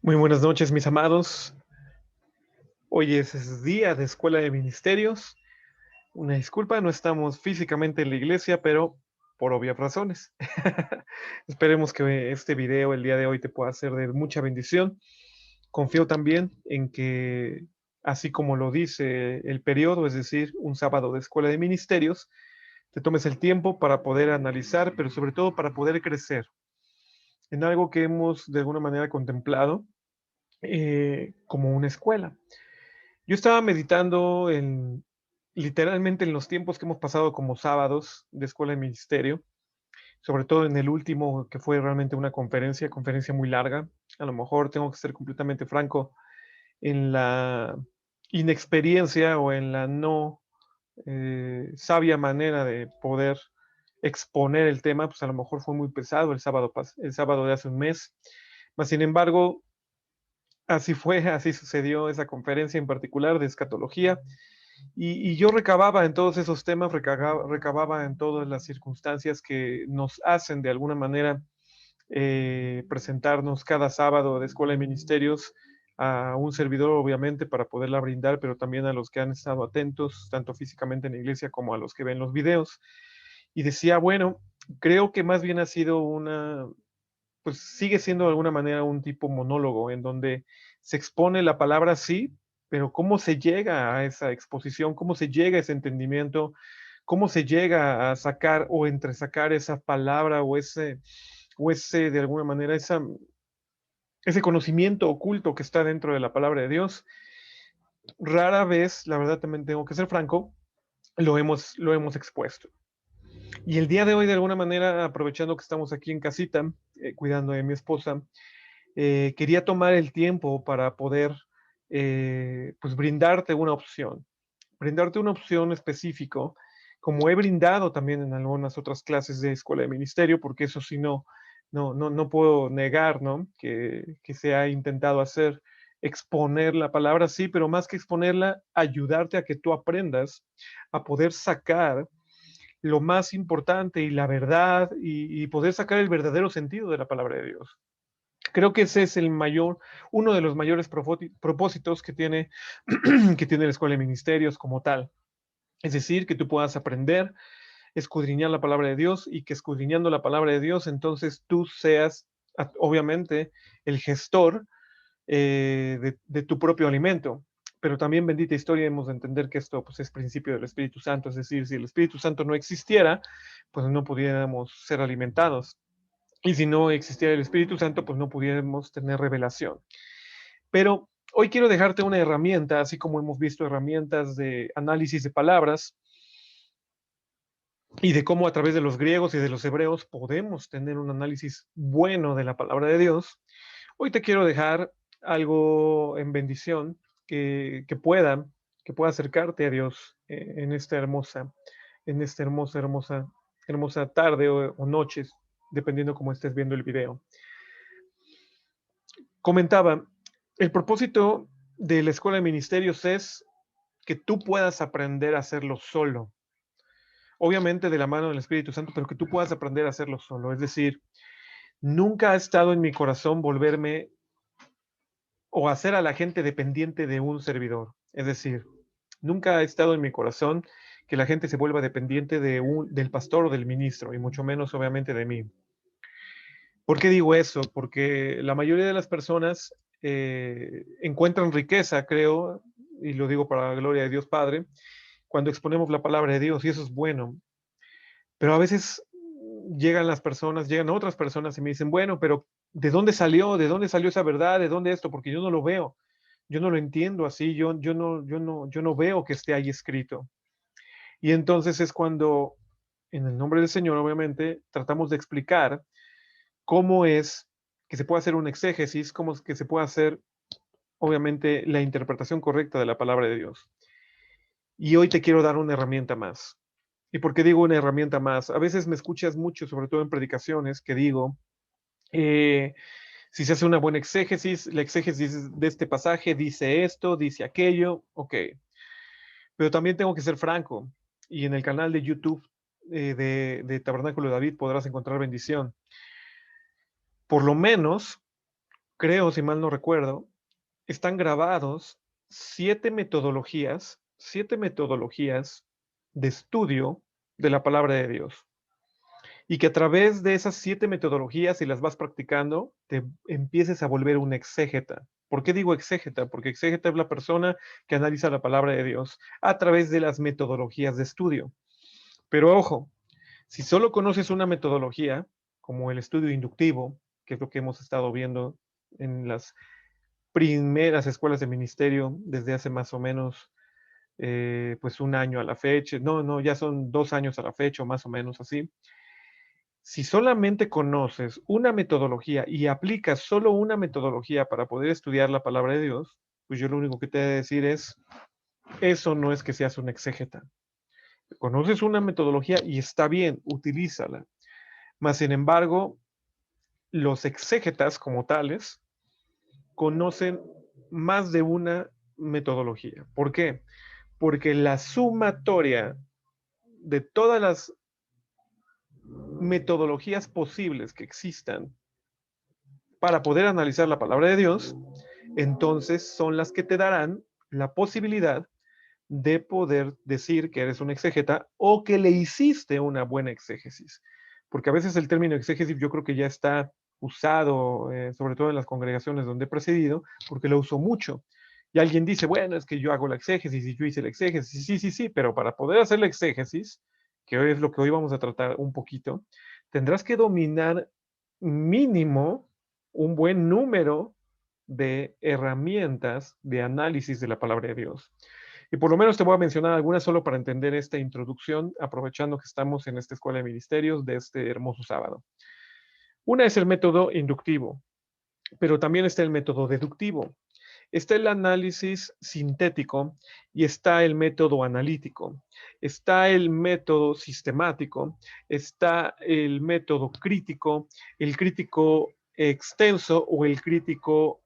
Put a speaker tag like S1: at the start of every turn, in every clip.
S1: Muy buenas noches, mis amados. Hoy es día de Escuela de Ministerios. Una disculpa, no estamos físicamente en la iglesia, pero por obvias razones. Esperemos que este video el día de hoy te pueda ser de mucha bendición. Confío también en que, así como lo dice el periodo, es decir, un sábado de Escuela de Ministerios, te tomes el tiempo para poder analizar, pero sobre todo para poder crecer en algo que hemos de alguna manera contemplado como una escuela. Yo estaba meditando literalmente en los tiempos que hemos pasado como sábados de escuela de ministerio, sobre todo en el último que fue realmente una conferencia muy larga. A lo mejor tengo que ser completamente franco en la inexperiencia o en la no sabia manera de poder exponer el tema, pues a lo mejor fue muy pesado el sábado de hace un mes. Mas, sin embargo, así fue, así sucedió esa conferencia en particular de escatología. Y yo recababa en todos esos temas, recababa en todas las circunstancias que nos hacen de alguna manera presentarnos cada sábado de Escuela de Ministerios a un servidor, obviamente, para poderla brindar, pero también a los que han estado atentos, tanto físicamente en la iglesia como a los que ven los videos. Y decía, bueno, creo que más bien ha sido pues sigue siendo de alguna manera un tipo monólogo en donde se expone la palabra sí, pero cómo se llega a esa exposición, cómo se llega a ese entendimiento, cómo se llega a sacar o entresacar esa palabra o ese de alguna manera, ese conocimiento oculto que está dentro de la palabra de Dios. Rara vez, la verdad también tengo que ser franco, lo hemos expuesto. Y el día de hoy, de alguna manera, aprovechando que estamos aquí en casita, cuidando de mi esposa, quería tomar el tiempo para poder pues brindarte una opción específico, como he brindado también en algunas otras clases de escuela de ministerio, porque eso sí no puedo negar, ¿no? Que se ha intentado hacer, exponer la palabra, sí, pero más que exponerla, ayudarte a que tú aprendas a poder sacar lo más importante y la verdad y poder sacar el verdadero sentido de la palabra de Dios. Creo que ese es uno de los mayores propósitos que tiene la Escuela de Ministerios como tal. Es decir, que tú puedas aprender, escudriñar la palabra de Dios y que escudriñando la palabra de Dios, entonces tú seas, obviamente, el gestor de tu propio alimento. Pero también, bendita historia, hemos de entender que esto pues, es principio del Espíritu Santo. Es decir, si el Espíritu Santo no existiera, pues no pudiéramos ser alimentados. Y si no existiera el Espíritu Santo, pues no pudiéramos tener revelación. Pero hoy quiero dejarte una herramienta, así como hemos visto herramientas de análisis de palabras y de cómo a través de los griegos y de los hebreos podemos tener un análisis bueno de la palabra de Dios. Hoy te quiero dejar algo en bendición que pueda acercarte a Dios hermosa tarde o noches, dependiendo cómo estés viendo el video. Comentaba, el propósito de la Escuela de Ministerios es que tú puedas aprender a hacerlo solo. Obviamente de la mano del Espíritu Santo, pero que tú puedas aprender a hacerlo solo. Es decir, nunca ha estado en mi corazón volverme o hacer a la gente dependiente de un servidor. Es decir, nunca ha estado en mi corazón que la gente se vuelva dependiente del pastor o del ministro, y mucho menos obviamente de mí. ¿Por qué digo eso? Porque la mayoría de las personas encuentran riqueza, creo, y lo digo para la gloria de Dios Padre, cuando exponemos la palabra de Dios, y eso es bueno. Pero a veces llegan otras personas y me dicen, bueno, pero ¿de dónde salió? ¿De dónde salió esa verdad? ¿De dónde esto? Porque yo no lo veo, yo no lo entiendo así, yo no veo que esté ahí escrito. Y entonces es cuando, en el nombre del Señor, obviamente, tratamos de explicar cómo es que se puede hacer un exégesis, cómo es que se puede hacer, obviamente, la interpretación correcta de la palabra de Dios. Y hoy te quiero dar una herramienta más. ¿Y por qué digo una herramienta más? A veces me escuchas mucho, sobre todo en predicaciones, que digo, eh, si se hace una buena exégesis, la exégesis de este pasaje dice esto, dice aquello, ok. Pero también tengo que ser franco, y en el canal de YouTube de Tabernáculo de David podrás encontrar bendición. Por lo menos creo, si mal no recuerdo, están grabados siete metodologías de estudio de la palabra de Dios. Y que a través de esas siete metodologías, si las vas practicando, te empieces a volver un exégeta. ¿Por qué digo exégeta? Porque exégeta es la persona que analiza la palabra de Dios a través de las metodologías de estudio. Pero ojo, si solo conoces una metodología, como el estudio inductivo, que es lo que hemos estado viendo en las primeras escuelas de ministerio desde hace más o menos pues un año a la fecha, no, ya son 2 años a la fecha, o más o menos así. Si solamente conoces una metodología y aplicas solo una metodología para poder estudiar la palabra de Dios, pues yo lo único que te voy a decir es, eso no es que seas un exégeta. Conoces una metodología y está bien, utilízala. Mas, sin embargo, los exégetas como tales conocen más de una metodología. ¿Por qué? Porque la sumatoria de todas las metodologías posibles que existan para poder analizar la palabra de Dios, entonces son las que te darán la posibilidad de poder decir que eres un exégeta o que le hiciste una buena exégesis. Porque a veces el término exégesis yo creo que ya está usado, sobre todo en las congregaciones donde he precedido, porque lo uso mucho. Y alguien dice, bueno, es que yo hago la exégesis y yo hice la exégesis. Sí, sí, sí, pero para poder hacer la exégesis, que hoy es lo que hoy vamos a tratar un poquito, tendrás que dominar mínimo un buen número de herramientas de análisis de la palabra de Dios. Y por lo menos te voy a mencionar algunas solo para entender esta introducción, aprovechando que estamos en esta escuela de ministerios de este hermoso sábado. Una es el método inductivo, pero también está el método deductivo. Está el análisis sintético y está el método analítico. Está el método sistemático, está el método crítico, el crítico extenso o el crítico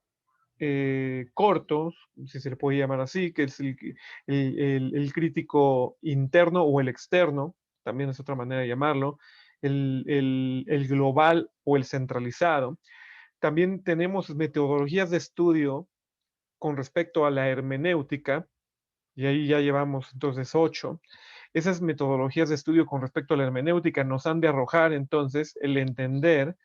S1: corto, si se le puede llamar así, que es el crítico interno o el externo, también es otra manera de llamarlo, el global o el centralizado. También tenemos metodologías de estudio con respecto a la hermenéutica, y ahí ya llevamos entonces 8. Esas metodologías de estudio con respecto a la hermenéutica nos han de arrojar entonces el entender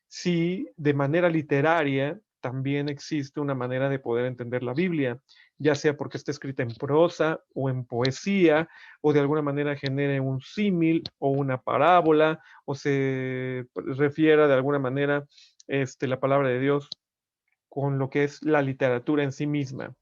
S1: si de manera literaria también existe una manera de poder entender la Biblia, ya sea porque está escrita en prosa o en poesía, o de alguna manera genere un símil o una parábola, o se refiera de alguna manera la palabra de Dios con lo que es la literatura en sí misma.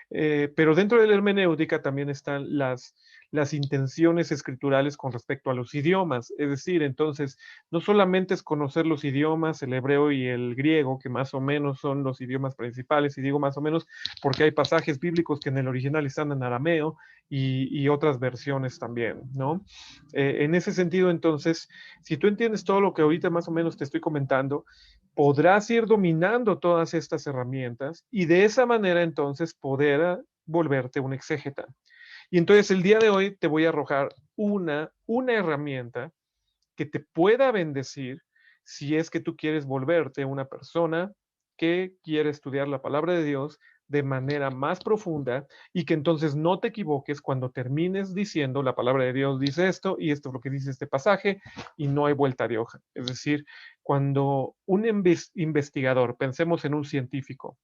S1: Pero dentro de la hermenéutica también están las intenciones escriturales con respecto a los idiomas. Es decir, entonces, no solamente es conocer los idiomas, el hebreo y el griego, que más o menos son los idiomas principales, y digo más o menos porque hay pasajes bíblicos que en el original están en arameo y otras versiones también, ¿no? En ese sentido, entonces, si tú entiendes todo lo que ahorita más o menos te estoy comentando, podrás ir dominando todas estas herramientas y de esa manera entonces poder volverte un exégeta. Y entonces el día de hoy te voy a arrojar una herramienta que te pueda bendecir si es que tú quieres volverte una persona que quiere estudiar la palabra de Dios de manera más profunda y que entonces no te equivoques cuando termines diciendo la palabra de Dios dice esto y esto es lo que dice este pasaje y no hay vuelta de hoja. Es decir, cuando un investigador, pensemos en un científico,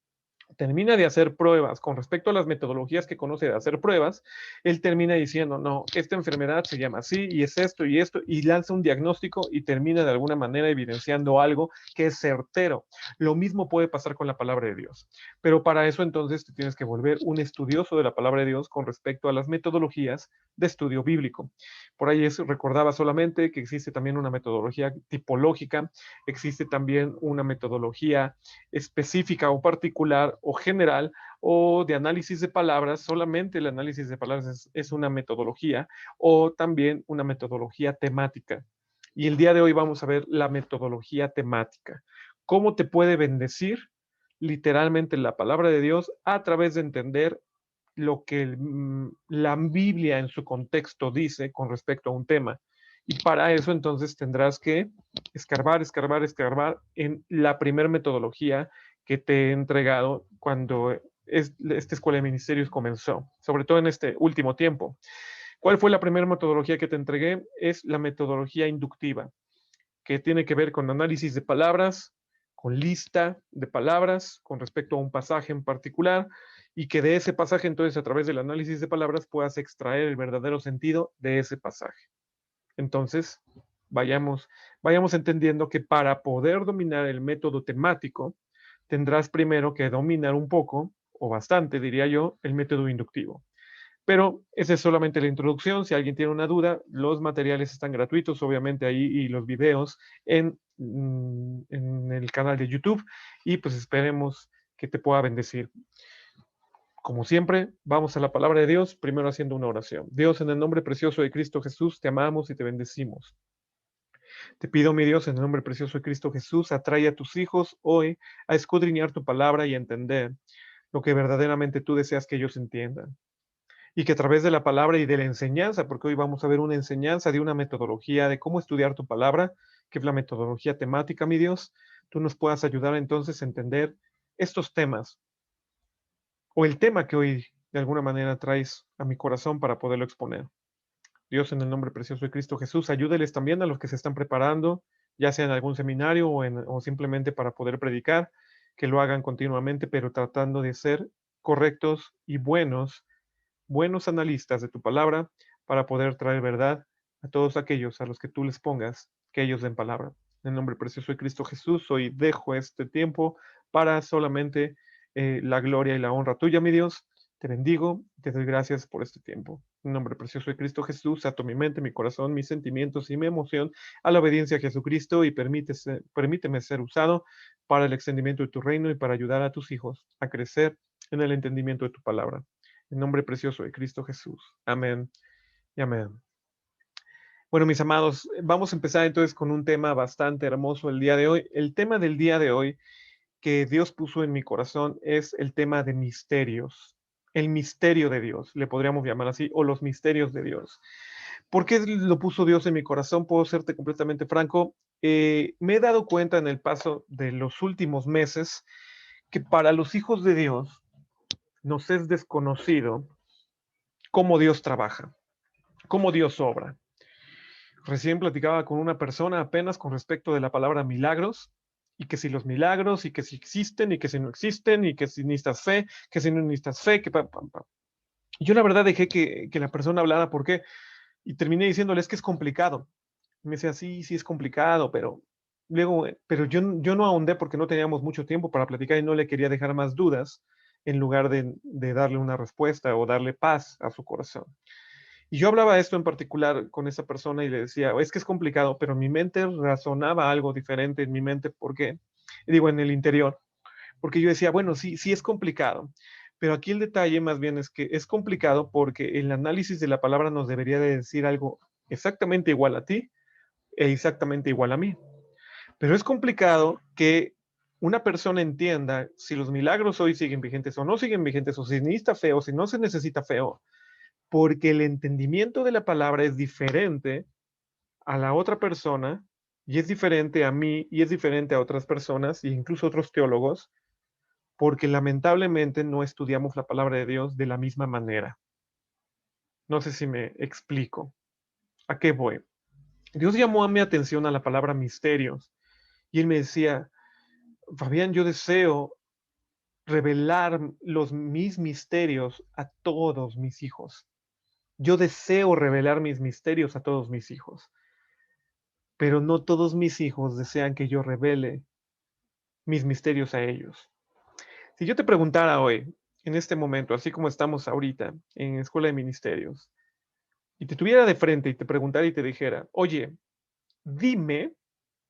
S1: termina de hacer pruebas con respecto a las metodologías que conoce de hacer pruebas, él termina diciendo, no, esta enfermedad se llama así y es esto y esto, y lanza un diagnóstico y termina de alguna manera evidenciando algo que es certero. Lo mismo puede pasar con la palabra de Dios, pero para eso entonces te tienes que volver un estudioso de la palabra de Dios con respecto a las metodologías de estudio bíblico. Por ahí recordaba solamente que existe también una metodología tipológica, existe también una metodología específica o particular o general o de análisis de palabras, solamente el análisis de palabras es una metodología o también una metodología temática. Y el día de hoy vamos a ver la metodología temática. ¿Cómo te puede bendecir literalmente la palabra de Dios a través de entender lo que la Biblia en su contexto dice con respecto a un tema? Y para eso entonces tendrás que escarbar en la primer metodología que te he entregado cuando esta escuela de ministerios comenzó, sobre todo en este último tiempo. ¿Cuál fue la primera metodología que te entregué? Es la metodología inductiva, que tiene que ver con análisis de palabras, con lista de palabras con respecto a un pasaje en particular, y que de ese pasaje entonces a través del análisis de palabras puedas extraer el verdadero sentido de ese pasaje. Entonces, vayamos, vayamos entendiendo que para poder dominar el método temático, tendrás primero que dominar un poco, o bastante diría yo, el método inductivo. Pero esa es solamente la introducción. Si alguien tiene una duda, los materiales están gratuitos, obviamente ahí, y los videos en el canal de YouTube. Y pues esperemos que te pueda bendecir. Como siempre, vamos a la palabra de Dios, primero haciendo una oración. Dios, en el nombre precioso de Cristo Jesús, te amamos y te bendecimos. Te pido, mi Dios, en el nombre precioso de Cristo Jesús, atrae a tus hijos hoy a escudriñar tu palabra y a entender lo que verdaderamente tú deseas que ellos entiendan. Y que a través de la palabra y de la enseñanza, porque hoy vamos a ver una enseñanza de una metodología de cómo estudiar tu palabra, que es la metodología temática, mi Dios, tú nos puedas ayudar entonces a entender estos temas o el tema que hoy de alguna manera traes a mi corazón para poderlo exponer. Dios, en el nombre precioso de Cristo Jesús, ayúdeles también a los que se están preparando, ya sea en algún seminario o simplemente para poder predicar, que lo hagan continuamente, pero tratando de ser correctos y buenos analistas de tu palabra para poder traer verdad a todos aquellos a los que tú les pongas que ellos den palabra. En el nombre precioso de Cristo Jesús, hoy dejo este tiempo para solamente la gloria y la honra tuya, mi Dios. Te bendigo, te doy gracias por este tiempo. En el nombre precioso de Cristo Jesús, ato mi mente, mi corazón, mis sentimientos y mi emoción a la obediencia a Jesucristo y permíteme ser usado para el extendimiento de tu reino y para ayudar a tus hijos a crecer en el entendimiento de tu palabra. En nombre precioso de Cristo Jesús. Amén y amén. Bueno, mis amados, vamos a empezar entonces con un tema bastante hermoso el día de hoy. El tema del día de hoy que Dios puso en mi corazón es el tema de misterios. El misterio de Dios, le podríamos llamar así, o los misterios de Dios. ¿Por qué lo puso Dios en mi corazón? Puedo serte completamente franco. Me he dado cuenta en el paso de los últimos meses que para los hijos de Dios nos es desconocido cómo Dios trabaja, cómo Dios obra. Recién platicaba con una persona apenas con respecto de la palabra milagros, y que si los milagros, y que si existen, y que si no existen, y que si necesitas fe, que si no necesitas fe, que pam, pam, pam. Y yo la verdad dejé que la persona hablara, ¿por qué? Y terminé diciéndole, es que es complicado. Y me decía, sí, sí es complicado, pero luego, pero yo no ahondé porque no teníamos mucho tiempo para platicar y no le quería dejar más dudas en lugar de darle una respuesta o darle paz a su corazón. Y yo hablaba esto en particular con esa persona y le decía, es que es complicado, pero mi mente razonaba algo diferente en mi mente, ¿por qué? Y digo, en el interior, porque yo decía, bueno, sí, sí es complicado, pero aquí el detalle más bien es que es complicado porque el análisis de la palabra nos debería de decir algo exactamente igual a ti e exactamente igual a mí. Pero es complicado que una persona entienda si los milagros hoy siguen vigentes o no siguen vigentes, o si necesita fe o si no se necesita fe, porque el entendimiento de la palabra es diferente a la otra persona y es diferente a mí y es diferente a otras personas e incluso otros teólogos, porque lamentablemente no estudiamos la palabra de Dios de la misma manera. No sé si me explico. ¿A qué voy? Dios llamó a mi atención a la palabra misterios y él me decía, Fabián, yo deseo revelar mis misterios a todos mis hijos. Yo deseo revelar mis misterios a todos mis hijos, pero no todos mis hijos desean que yo revele mis misterios a ellos. Si yo te preguntara hoy, en este momento, así como estamos ahorita en Escuela de Ministerios, y te tuviera de frente y te preguntara y te dijera, oye, dime,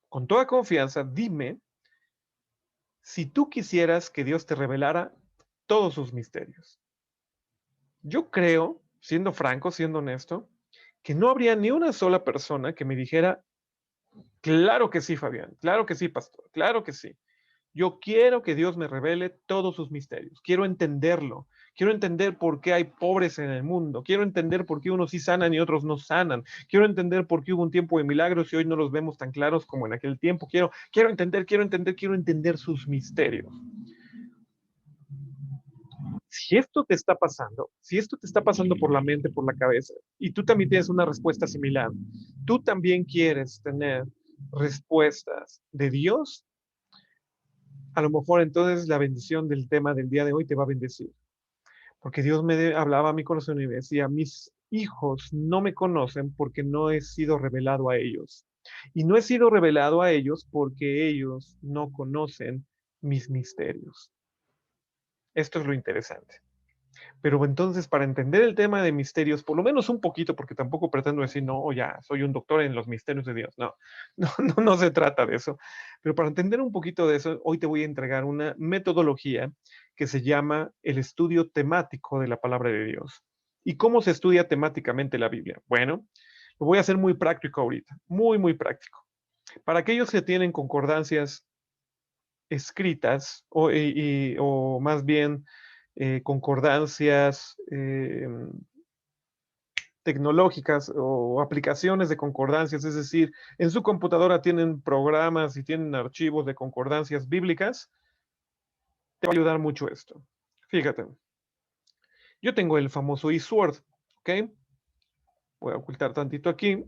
S1: con toda confianza, dime si tú quisieras que Dios te revelara todos sus misterios. Yo creo, siendo franco, siendo honesto, que no habría ni una sola persona que me dijera, claro que sí, Fabián, claro que sí, pastor, claro que sí. Yo quiero que Dios me revele todos sus misterios. Quiero entenderlo. Quiero entender por qué hay pobres en el mundo. Quiero entender por qué unos sí sanan y otros no sanan. Quiero entender por qué hubo un tiempo de milagros y hoy no los vemos tan claros como en aquel tiempo. Quiero entender sus misterios. Si esto te está pasando, si esto te está pasando por la mente, por la cabeza, y tú también tienes una respuesta similar, tú también quieres tener respuestas de Dios, a lo mejor entonces la bendición del tema del día de hoy te va a bendecir. Porque Dios hablaba a mi corazón y me decía, mis hijos no me conocen porque no he sido revelado a ellos. Y no he sido revelado a ellos porque ellos no conocen mis misterios. Esto es lo interesante. Pero entonces, para entender el tema de misterios, por lo menos un poquito, porque tampoco pretendo decir, no, ya soy un doctor en los misterios de Dios. No, no se trata de eso. Pero para entender un poquito de eso, hoy te voy a entregar una metodología que se llama el estudio temático de la palabra de Dios. ¿Y cómo se estudia temáticamente la Biblia? Bueno, lo voy a hacer muy práctico ahorita, muy práctico. Para aquellos que tienen concordancias escritas o más bien concordancias tecnológicas o aplicaciones de concordancias, es decir, en su computadora tienen programas y tienen archivos de concordancias bíblicas, te va a ayudar mucho esto. Fíjate, yo tengo el famoso eSword, ¿ok? Voy a ocultar tantito aquí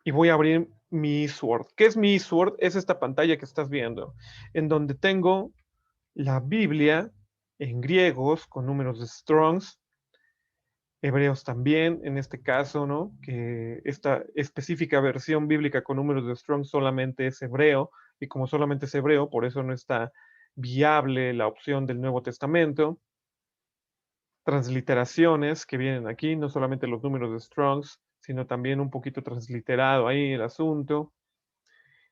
S1: y voy a abrir mi eSword. ¿Qué es mi eSword? Es esta pantalla que estás viendo, en donde tengo la Biblia en griegos con números de Strongs, hebreos también, en este caso, ¿no? Que esta específica versión bíblica con números de Strong solamente es hebreo, y como solamente es hebreo, por eso no está viable la opción del Nuevo Testamento. Transliteraciones que vienen aquí, no solamente los números de Strongs, sino también un poquito transliterado ahí el asunto.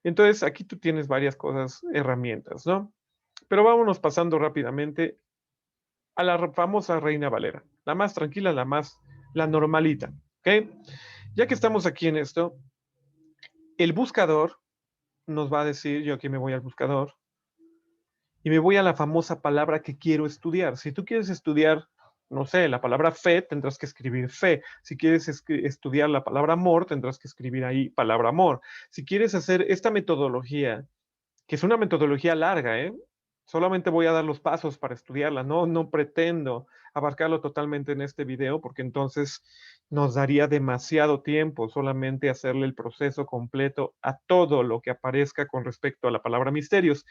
S1: Entonces, aquí tú tienes varias cosas, herramientas, ¿no? Pero vámonos pasando rápidamente a la famosa Reina Valera, la más tranquila, la normalita, ¿ok? Ya que estamos aquí en esto, el buscador nos va a decir, yo aquí me voy al buscador, y me voy a la famosa palabra que quiero estudiar. Si tú quieres estudiar, no sé, la palabra fe, tendrás que escribir fe. Si quieres estudiar la palabra amor, tendrás que escribir ahí palabra amor. Si quieres hacer esta metodología, que es una metodología larga, ¿eh? Solamente voy a dar los pasos para estudiarla, no pretendo abarcarlo totalmente en este video porque entonces nos daría demasiado tiempo solamente hacerle el proceso completo a todo lo que aparezca con respecto a la palabra misterios.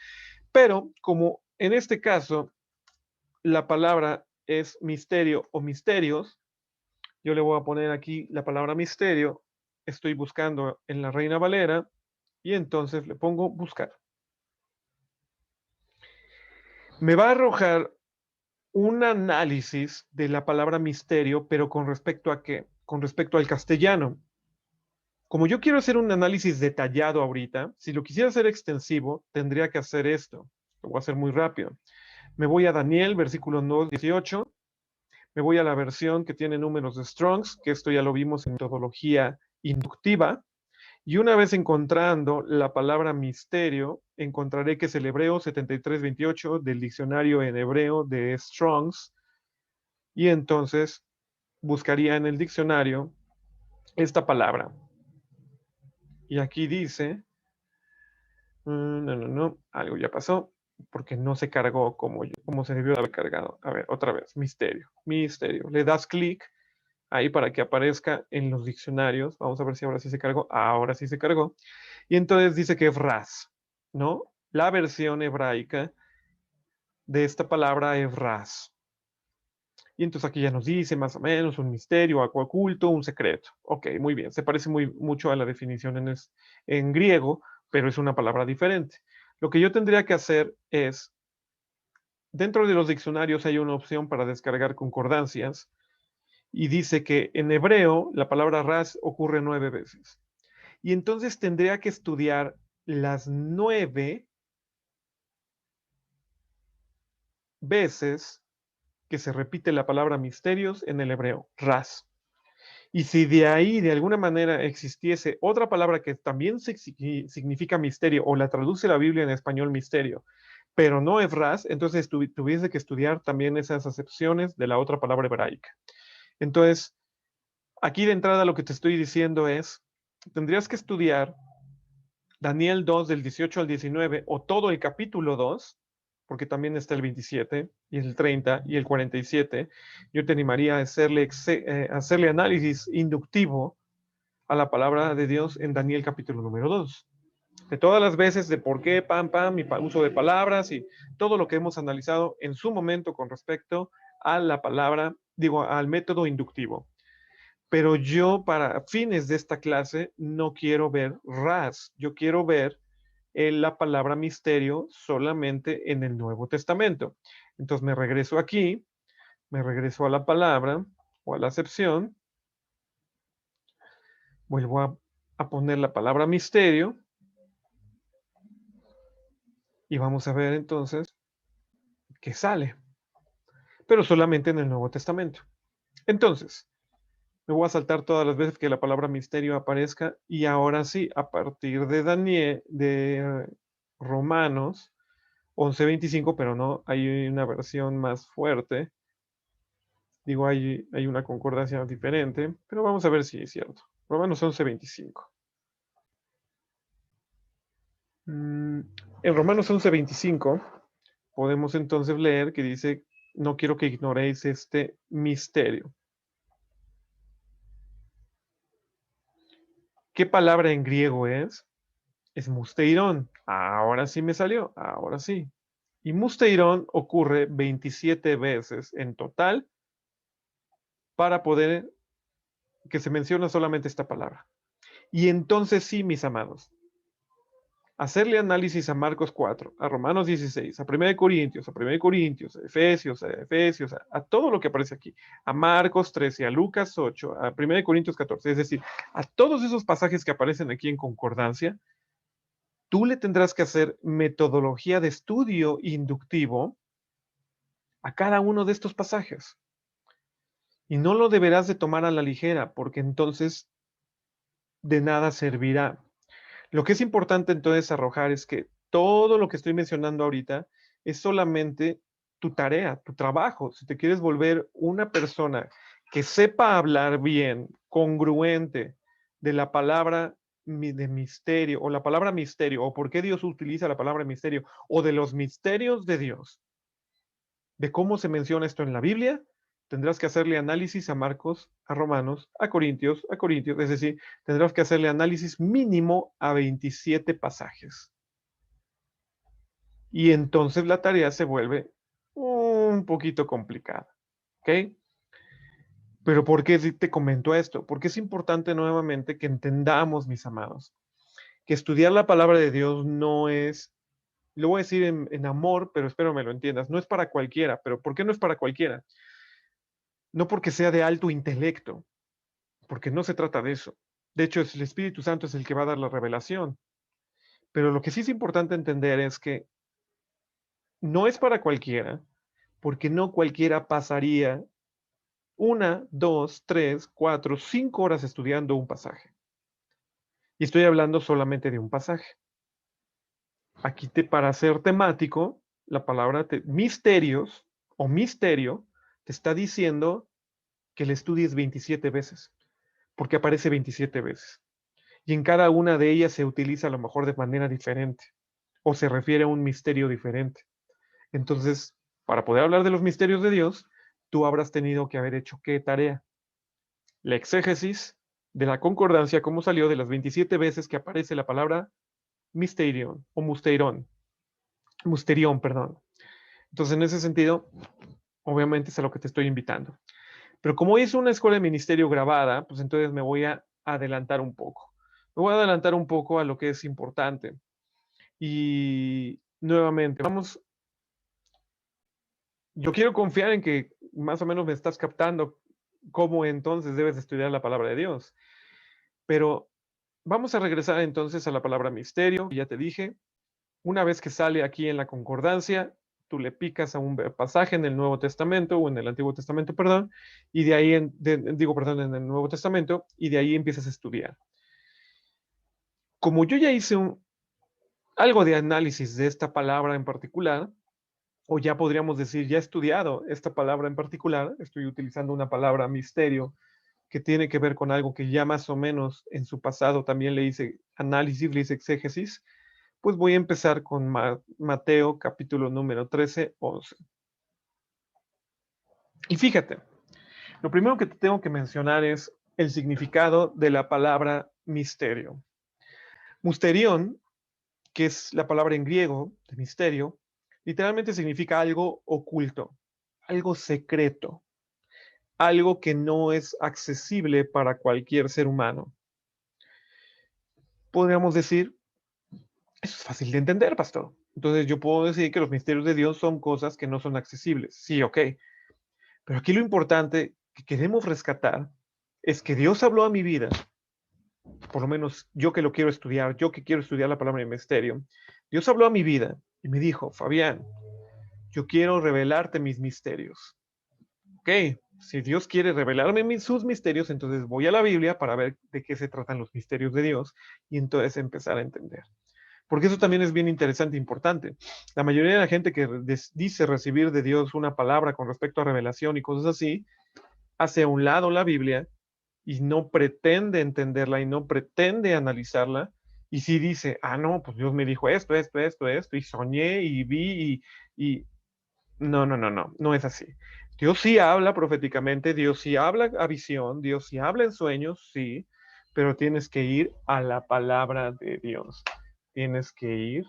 S1: Pero como en este caso la palabra es misterio o misterios, yo le voy a poner aquí la palabra misterio, estoy buscando en la Reina Valera y entonces le pongo buscar. Me va a arrojar un análisis de la palabra misterio, pero con respecto a qué? Con respecto al castellano. Como yo quiero hacer un análisis detallado ahorita, si lo quisiera hacer extensivo, tendría que hacer esto. Lo voy a hacer muy rápido. Me voy a Daniel, versículo 18. Me voy a la versión que tiene números de Strongs, que esto ya lo vimos en metodología inductiva. Y una vez encontrando la palabra misterio, encontraré que es el hebreo 7328 del diccionario en hebreo de Strongs. Y entonces buscaría en el diccionario esta palabra. Y aquí dice, no, algo ya pasó, porque no se cargó como se debió de haber cargado. A ver, otra vez, misterio. Le das clic ahí para que aparezca en los diccionarios. Vamos a ver si ahora sí se cargó. Ahora sí se cargó. Y entonces dice que es ras, ¿no? La versión hebraica de esta palabra es ras. Y entonces aquí ya nos dice más o menos un misterio, algo oculto, un secreto. Ok, muy bien. Se parece mucho a la definición en griego, pero es una palabra diferente. Lo que yo tendría que hacer es, dentro de los diccionarios hay una opción para descargar concordancias y dice que en hebreo la palabra ras ocurre 9 veces. Y entonces tendría que estudiar las 9 veces que se repite la palabra misterios en el hebreo, ras. Y si de ahí de alguna manera existiese otra palabra que también significa misterio o la traduce la Biblia en español misterio, pero no es ras, entonces tuviese que estudiar también esas acepciones de la otra palabra hebraica. Entonces, aquí de entrada lo que te estoy diciendo es, tendrías que estudiar Daniel 2 del 18 al 19 o todo el capítulo 2 porque también está el 27 y el 30 y el 47, yo te animaría a hacerle análisis inductivo a la palabra de Dios en Daniel capítulo número 2. De todas las veces de por qué, pam, y uso de palabras y todo lo que hemos analizado en su momento con respecto a la palabra, al método inductivo. Pero yo para fines de esta clase no quiero ver RAS, yo quiero ver la palabra misterio solamente en el Nuevo Testamento. Entonces me regreso aquí, me regreso a la palabra o a la acepción, vuelvo a poner la palabra misterio y vamos a ver entonces qué sale, pero solamente en el Nuevo Testamento. Entonces, me voy a saltar todas las veces que la palabra misterio aparezca y ahora sí, a partir de Daniel, de Romanos 11:25, pero no, hay una versión más fuerte. Digo, hay una concordancia diferente, pero vamos a ver si es cierto. Romanos 11:25. En Romanos 11:25 podemos entonces leer que dice, no quiero que ignoréis este misterio. ¿Qué palabra en griego es? Es musteirón. Ahora sí me salió, ahora sí. Y musteirón ocurre 27 veces en total para poder que se menciona solamente esta palabra. Y entonces sí, mis amados, hacerle análisis a Marcos 4, a Romanos 16, a 1 Corintios, a Efesios, a todo lo que aparece aquí, a Marcos 13, a Lucas 8, a 1 Corintios 14, es decir, a todos esos pasajes que aparecen aquí en concordancia, tú le tendrás que hacer metodología de estudio inductivo a cada uno de estos pasajes. Y no lo deberás de tomar a la ligera, porque entonces de nada servirá. Lo que es importante entonces arrojar es que todo lo que estoy mencionando ahorita es solamente tu tarea, tu trabajo. Si te quieres volver una persona que sepa hablar bien, congruente de la palabra de misterio o la palabra misterio o por qué Dios utiliza la palabra misterio o de los misterios de Dios, de cómo se menciona esto en la Biblia, tendrás que hacerle análisis a Marcos, a Romanos, a Corintios, es decir, tendrás que hacerle análisis mínimo a 27 pasajes. Y entonces la tarea se vuelve un poquito complicada. ¿Ok? Pero ¿por qué te comento esto? Porque es importante nuevamente que entendamos, mis amados, que estudiar la palabra de Dios no es, lo voy a decir en amor, pero espero me lo entiendas, no es para cualquiera. ¿Pero por qué no es para cualquiera? No porque sea de alto intelecto, porque no se trata de eso. De hecho, el Espíritu Santo es el que va a dar la revelación. Pero lo que sí es importante entender es que no es para cualquiera, porque no cualquiera pasaría 1, 2, 3, 4, 5 horas estudiando un pasaje. Y estoy hablando solamente de un pasaje. Aquí para ser temático, la palabra misterios o misterio te está diciendo que le estudies 27 veces, porque aparece 27 veces. Y en cada una de ellas se utiliza a lo mejor de manera diferente o se refiere a un misterio diferente. Entonces, para poder hablar de los misterios de Dios, tú habrás tenido que haber hecho qué tarea. La exégesis de la concordancia, cómo salió de las 27 veces que aparece la palabra misterion o musterión, perdón. Entonces, en ese sentido, obviamente es a lo que te estoy invitando. Pero como es una escuela de ministerio grabada, pues entonces me voy a adelantar un poco. Me voy a adelantar un poco a lo que es importante. Y nuevamente, yo quiero confiar en que más o menos me estás captando cómo entonces debes estudiar la palabra de Dios. Pero vamos a regresar entonces a la palabra misterio, ya te dije, una vez que sale aquí en la concordancia, tú le picas a un pasaje en el Nuevo Testamento o en el Antiguo Testamento, perdón, y de ahí, en el Nuevo Testamento, y de ahí empiezas a estudiar. Como yo ya hice algo de análisis de esta palabra en particular, o ya podríamos decir, ya he estudiado esta palabra en particular, estoy utilizando una palabra misterio que tiene que ver con algo que ya más o menos en su pasado también le hice análisis, le hice exégesis, Pues voy a empezar con Mateo capítulo número 13, 11. Y fíjate, lo primero que te tengo que mencionar es el significado de la palabra misterio. Musterión, que es la palabra en griego de misterio, literalmente significa algo oculto, algo secreto, algo que no es accesible para cualquier ser humano. Podríamos decir, eso es fácil de entender, pastor. Entonces yo puedo decir que los misterios de Dios son cosas que no son accesibles. Sí, ok. Pero aquí lo importante que queremos rescatar es que Dios habló a mi vida, por lo menos yo que lo quiero estudiar, yo que quiero estudiar la palabra de misterio. Dios habló a mi vida y me dijo, Fabián, yo quiero revelarte mis misterios. Ok, si Dios quiere revelarme sus misterios, entonces voy a la Biblia para ver de qué se tratan los misterios de Dios y entonces empezar a entender. Porque eso también es bien interesante e importante. La mayoría de la gente que dice recibir de Dios una palabra con respecto a revelación y cosas así, hace a un lado la Biblia y no pretende entenderla y no pretende analizarla. Y si dice, ah, no, pues Dios me dijo esto, y soñé y vi y no, no, no, no, no es así. Dios sí habla proféticamente, Dios sí habla a visión, Dios sí habla en sueños, sí, pero tienes que ir a la palabra de Dios. Tienes que ir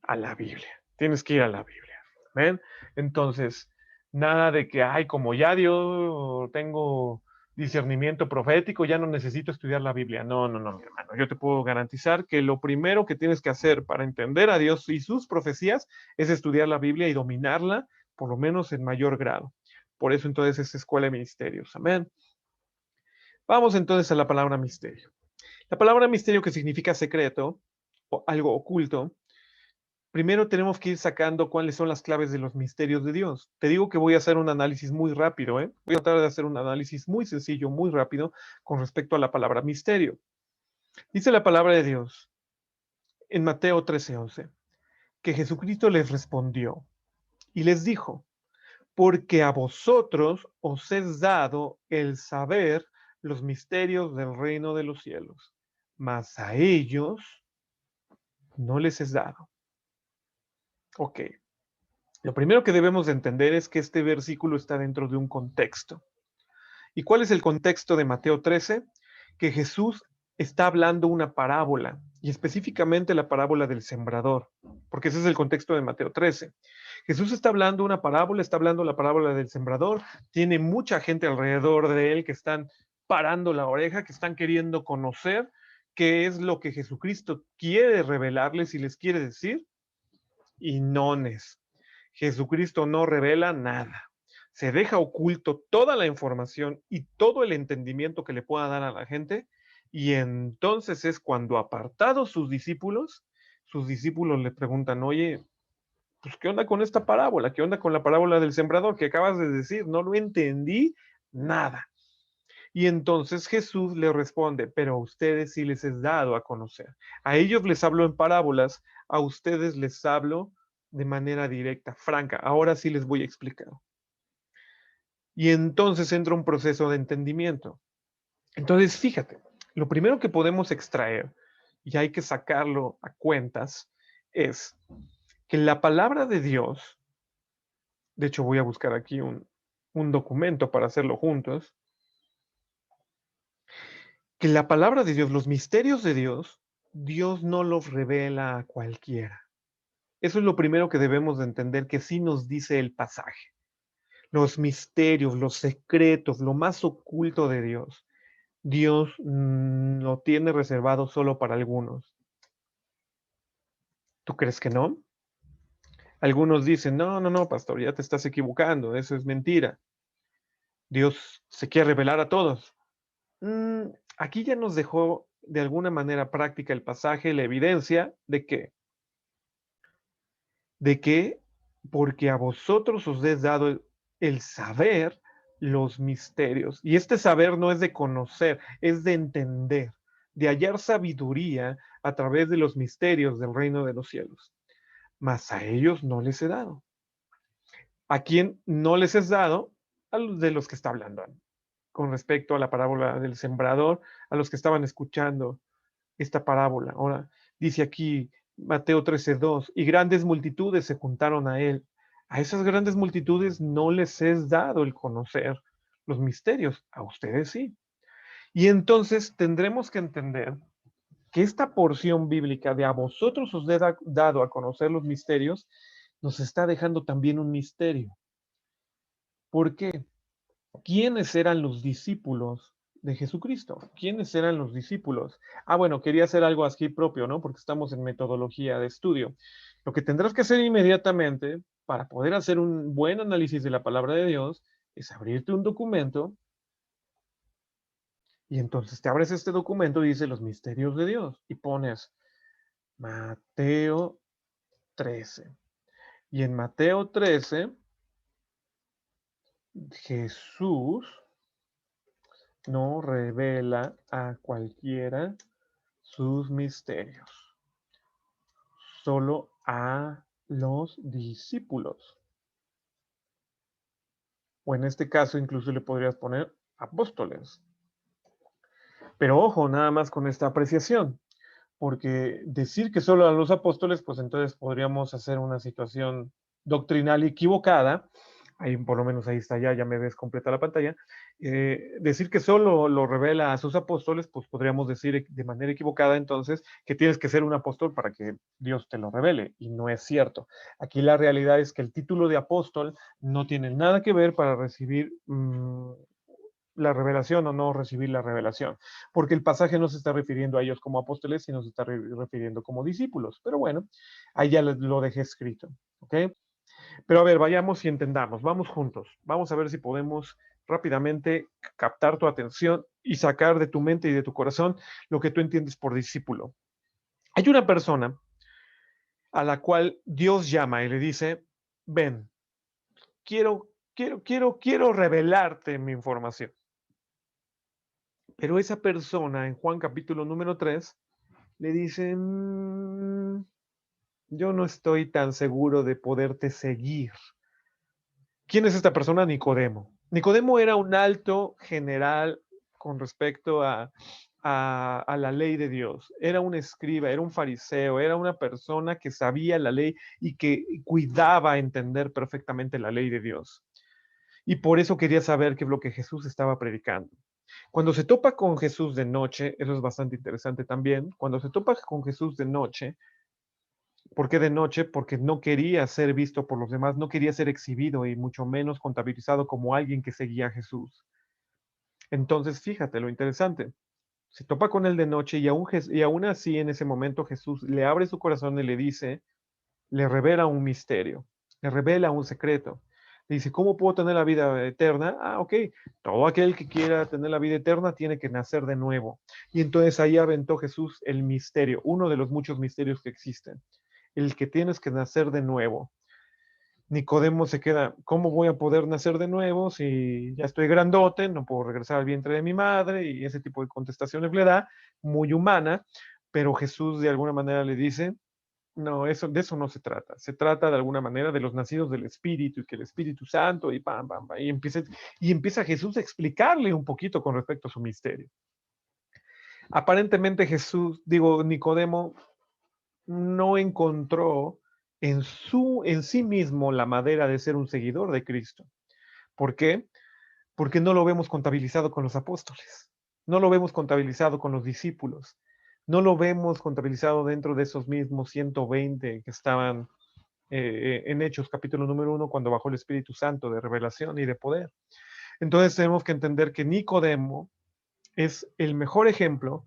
S1: a la Biblia. Tienes que ir a la Biblia. ¿Ven? Entonces, nada de que, ay, como ya Dios tengo discernimiento profético, ya no necesito estudiar la Biblia. No, no, no, mi hermano. Yo te puedo garantizar que lo primero que tienes que hacer para entender a Dios y sus profecías es estudiar la Biblia y dominarla, por lo menos en mayor grado. Por eso entonces es escuela de ministerios. Amén. Vamos entonces a la palabra misterio. La palabra misterio, que significa secreto o algo oculto, primero tenemos que ir sacando cuáles son las claves de los misterios de Dios. Te digo que voy a hacer un análisis muy rápido, ¿eh? Voy a tratar de hacer un análisis muy sencillo, muy rápido, con respecto a la palabra misterio. Dice la palabra de Dios en Mateo 13:11, que Jesucristo les respondió y les dijo, porque a vosotros os es dado el saber los misterios del reino de los cielos, mas a ellos no les es dado. Ok, lo primero que debemos de entender es que este versículo está dentro de un contexto. ¿Y cuál es el contexto de Mateo 13? Que Jesús está hablando una parábola, y específicamente la parábola del sembrador, porque ese es el contexto de Mateo 13. Jesús está hablando una parábola, está hablando la parábola del sembrador, tiene mucha gente alrededor de él que están parando la oreja, que están queriendo conocer qué es lo que Jesucristo quiere revelarles y les quiere decir, y nones. Jesucristo no revela nada. Se deja oculto toda la información y todo el entendimiento que le pueda dar a la gente. Y entonces es cuando, apartados sus discípulos le preguntan, oye, pues ¿qué onda con esta parábola? ¿Qué onda con la parábola del sembrador que acabas de decir? No lo entendí nada. Y entonces Jesús le responde, pero a ustedes sí les es dado a conocer. A ellos les hablo en parábolas, a ustedes les hablo de manera directa, franca. Ahora sí les voy a explicar. Y entonces entra un proceso de entendimiento. Entonces, fíjate, lo primero que podemos extraer, y hay que sacarlo a cuentas, es que la palabra de Dios, de hecho voy a buscar aquí un documento para hacerlo juntos, que la palabra de Dios, los misterios de Dios, Dios no los revela a cualquiera. Eso es lo primero que debemos de entender, que sí nos dice el pasaje. Los misterios, los secretos, lo más oculto de Dios, Dios lo tiene reservado solo para algunos. ¿Tú crees que no? Algunos dicen, no, no, no, pastor, ya te estás equivocando, eso es mentira. Dios se quiere revelar a todos. Aquí ya nos dejó de alguna manera práctica el pasaje, la evidencia de que porque a vosotros os es dado el saber los misterios. Y este saber no es de conocer, es de entender, de hallar sabiduría a través de los misterios del reino de los cielos. Mas a ellos no les he dado. ¿A quién no les es dado? A los de los que está hablando con respecto a la parábola del sembrador, a los que estaban escuchando esta parábola. Ahora, dice aquí, Mateo 13:2, y grandes multitudes se juntaron a él. A esas grandes multitudes no les es dado el conocer los misterios, a ustedes sí. Y entonces tendremos que entender que esta porción bíblica de a vosotros os he dado a conocer los misterios, nos está dejando también un misterio. ¿Por qué? ¿Quiénes eran los discípulos de Jesucristo? ¿Quiénes eran los discípulos? Bueno, quería hacer algo aquí propio, ¿no? Porque estamos en metodología de estudio. Lo que tendrás que hacer inmediatamente para poder hacer un buen análisis de la palabra de Dios es abrirte un documento y entonces te abres este documento y dice los misterios de Dios y pones Mateo 13. Y en Mateo 13, Jesús no revela a cualquiera sus misterios, solo a los discípulos. O en este caso incluso le podrías poner apóstoles. Pero ojo, nada más con esta apreciación, porque decir que solo a los apóstoles, pues entonces podríamos hacer una situación doctrinal equivocada. Ahí por lo menos ahí está ya me ves completa la pantalla. Decir que solo lo revela a sus apóstoles, pues podríamos decir de manera equivocada entonces que tienes que ser un apóstol para que Dios te lo revele, y no es cierto. Aquí la realidad es que el título de apóstol no tiene nada que ver para recibir la revelación o no recibir la revelación, porque el pasaje no se está refiriendo a ellos como apóstoles, sino se está refiriendo como discípulos. Pero bueno, ahí ya lo dejé escrito, ¿ok? Pero a ver, vayamos y entendamos, vamos juntos, vamos a ver si podemos rápidamente captar tu atención y sacar de tu mente y de tu corazón lo que tú entiendes por discípulo. Hay una persona a la cual Dios llama y le dice, ven, quiero revelarte mi información. Pero esa persona en Juan capítulo número 3 le dice, yo no estoy tan seguro de poderte seguir. ¿Quién es esta persona? Nicodemo. Nicodemo era un alto general con respecto a la ley de Dios. Era un escriba, era un fariseo, era una persona que sabía la ley y que cuidaba entender perfectamente la ley de Dios. Y por eso quería saber qué es lo que Jesús estaba predicando. Cuando se topa con Jesús de noche, eso es bastante interesante también, cuando se topa con Jesús de noche, ¿por qué de noche? Porque no quería ser visto por los demás, no quería ser exhibido y mucho menos contabilizado como alguien que seguía a Jesús. Entonces, fíjate lo interesante. Se topa con él de noche y aún así en ese momento Jesús le abre su corazón y le dice, le revela un misterio, le revela un secreto. Le dice, ¿cómo puedo tener la vida eterna? Ok, todo aquel que quiera tener la vida eterna tiene que nacer de nuevo. Y entonces ahí aventó Jesús el misterio, uno de los muchos misterios que existen, el que tienes que nacer de nuevo. Nicodemo se queda, ¿cómo voy a poder nacer de nuevo si ya estoy grandote, no puedo regresar al vientre de mi madre? Y ese tipo de contestaciones le da, muy humana, pero Jesús de alguna manera le dice, no, de eso no se trata. Se trata de alguna manera de los nacidos del Espíritu y que el Espíritu Santo y pam, pam, pam. Y empieza Jesús a explicarle un poquito con respecto a su misterio. Aparentemente Nicodemo no encontró en sí mismo la manera de ser un seguidor de Cristo. ¿Por qué? Porque no lo vemos contabilizado con los apóstoles, no lo vemos contabilizado con los discípulos, no lo vemos contabilizado dentro de esos mismos 120 que estaban en Hechos capítulo número 1 cuando bajó el Espíritu Santo de revelación y de poder. Entonces tenemos que entender que Nicodemo es el mejor ejemplo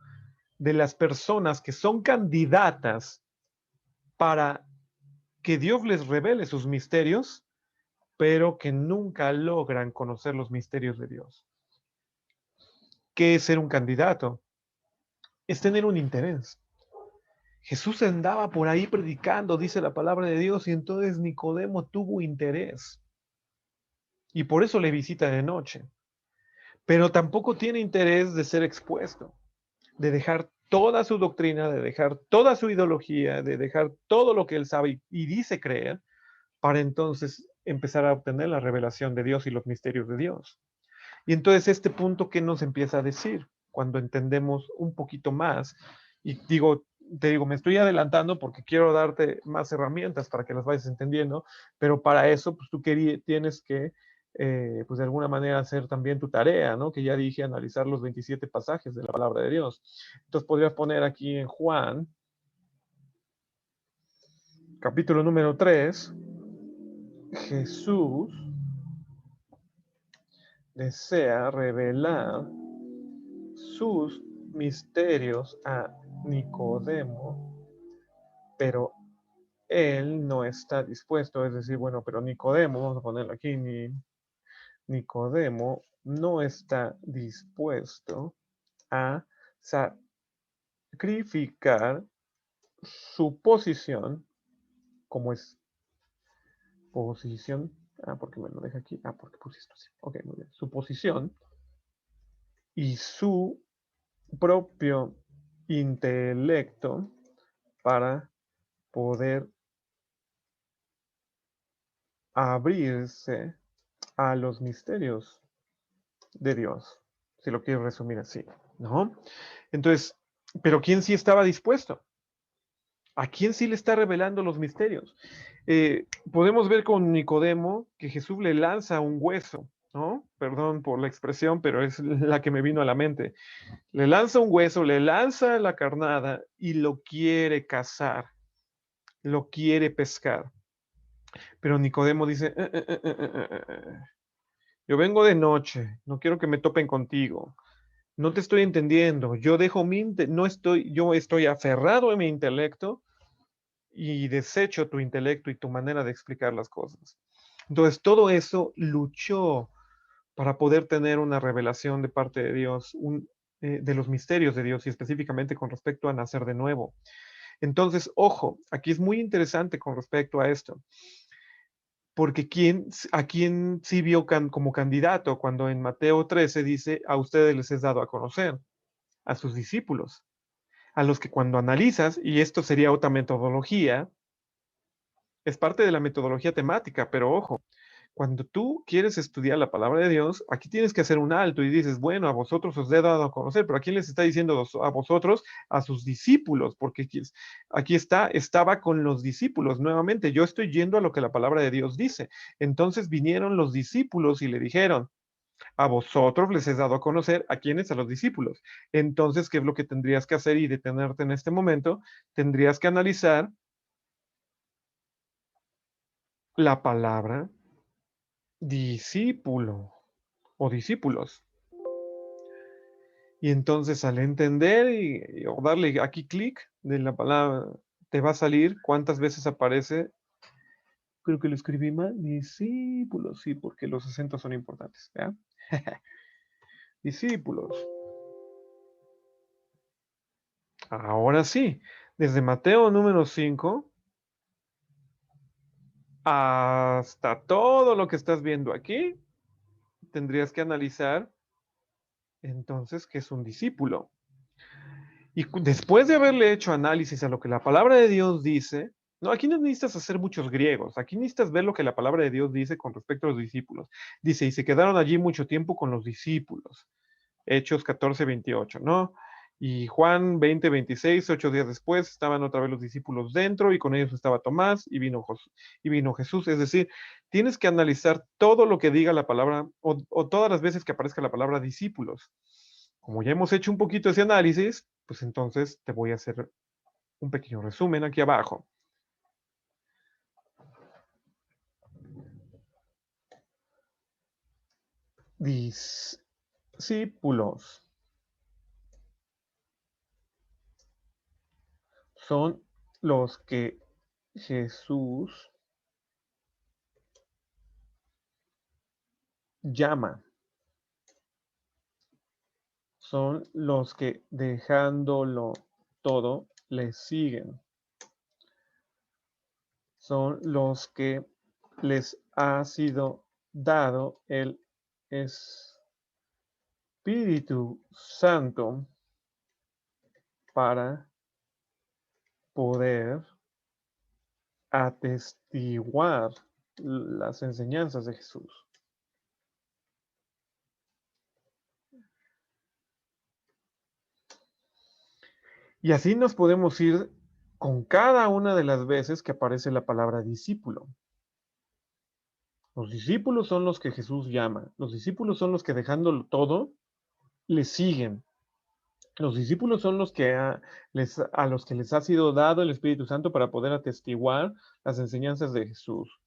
S1: de las personas que son candidatas para que Dios les revele sus misterios, pero que nunca logran conocer los misterios de Dios. ¿Qué es ser un candidato? Es tener un interés. Jesús andaba por ahí predicando, dice la palabra de Dios, y entonces Nicodemo tuvo interés. Y por eso le visita de noche. Pero tampoco tiene interés de ser expuesto, de dejar toda su doctrina, de dejar toda su ideología, de dejar todo lo que él sabe y dice creer, para entonces empezar a obtener la revelación de Dios y los misterios de Dios. Y entonces punto, ¿qué nos empieza a decir? Cuando entendemos un poquito más, y digo, te digo, me estoy adelantando porque quiero darte más herramientas para que las vayas entendiendo, pero para eso, pues tú tienes que, pues de alguna manera hacer también tu tarea, ¿no? Que ya dije, analizar los 27 pasajes de la palabra de Dios. Entonces podrías poner aquí en Juan, capítulo número 3, Jesús desea revelar sus misterios a Nicodemo, pero él no está dispuesto, es decir, bueno, pero Nicodemo, vamos a ponerlo aquí, Nicodemo no está dispuesto a sacrificar su posición, como es posición, porque me lo deja aquí, porque puse esto así, ok, muy bien, su posición y su propio intelecto para poder abrirse a los misterios de Dios, si lo quiero resumir así, ¿no? Entonces, pero ¿quién sí estaba dispuesto? ¿A quién sí le está revelando los misterios? Podemos ver con Nicodemo que Jesús le lanza un hueso, ¿no? Perdón por la expresión, pero es la que me vino a la mente. Le lanza un hueso, le lanza la carnada y lo quiere cazar, lo quiere pescar. Pero Nicodemo dice, yo vengo de noche, no quiero que me topen contigo. No te estoy entendiendo. Yo dejo no estoy, yo estoy aferrado a mi intelecto y desecho tu intelecto y tu manera de explicar las cosas. Entonces, todo eso luchó para poder tener una revelación de parte de Dios, de los misterios de Dios y específicamente con respecto a nacer de nuevo. Entonces, ojo, aquí es muy interesante con respecto a esto, porque a quién sí vio como candidato cuando en Mateo 13 dice, a ustedes les es dado a conocer, a sus discípulos, a los que cuando analizas, y esto sería otra metodología, es parte de la metodología temática, pero ojo, cuando tú quieres estudiar la palabra de Dios, aquí tienes que hacer un alto y dices, bueno, a vosotros os he dado a conocer, pero ¿a quién les está diciendo a vosotros? A sus discípulos, porque aquí estaba con los discípulos. Nuevamente, yo estoy yendo a lo que la palabra de Dios dice. Entonces vinieron los discípulos y le dijeron, a vosotros les he dado a conocer, ¿a quiénes? A los discípulos. Entonces, ¿qué es lo que tendrías que hacer y detenerte en este momento? Tendrías que analizar la palabra discípulo o discípulos. Y entonces al entender o darle aquí clic de la palabra, te va a salir cuántas veces aparece, creo que lo escribí mal, discípulos, sí, porque los acentos son importantes. ¿Ya? Discípulos. Ahora sí, desde Mateo número 5 hasta todo lo que estás viendo aquí, tendrías que analizar entonces qué es un discípulo. Y después de haberle hecho análisis a lo que la palabra de Dios dice, no, aquí no necesitas hacer muchos griegos, aquí necesitas ver lo que la palabra de Dios dice con respecto a los discípulos. Dice, y se quedaron allí mucho tiempo con los discípulos. Hechos 14:28, ¿no? Y Juan 20:26, 8 días después, estaban otra vez los discípulos dentro y con ellos estaba Tomás y vino Jesús. Es decir, tienes que analizar todo lo que diga la palabra o todas las veces que aparezca la palabra discípulos. Como ya hemos hecho un poquito ese análisis, pues entonces te voy a hacer un pequeño resumen aquí abajo. Discípulos son los que Jesús llama. Son los que dejándolo todo le siguen. Son los que les ha sido dado el Espíritu Santo para poder atestiguar las enseñanzas de Jesús. Y así nos podemos ir con cada una de las veces que aparece la palabra discípulo. Los discípulos son los que Jesús llama. Los discípulos son los que dejándolo todo, le siguen. Los discípulos son los que a los que les ha sido dado el Espíritu Santo para poder atestiguar las enseñanzas de Jesús.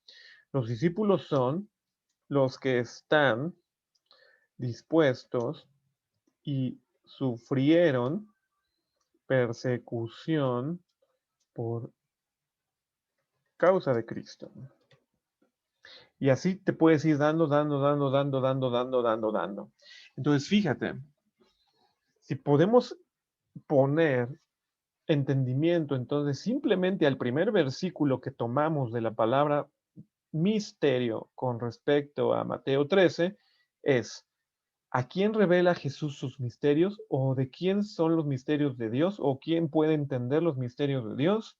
S1: Los discípulos son los que están dispuestos y sufrieron persecución por causa de Cristo. Y así te puedes ir dando. Entonces, fíjate, si podemos poner entendimiento, entonces simplemente al primer versículo que tomamos de la palabra misterio con respecto a Mateo 13 es: ¿a quién revela Jesús sus misterios? ¿O de quién son los misterios de Dios? ¿O quién puede entender los misterios de Dios?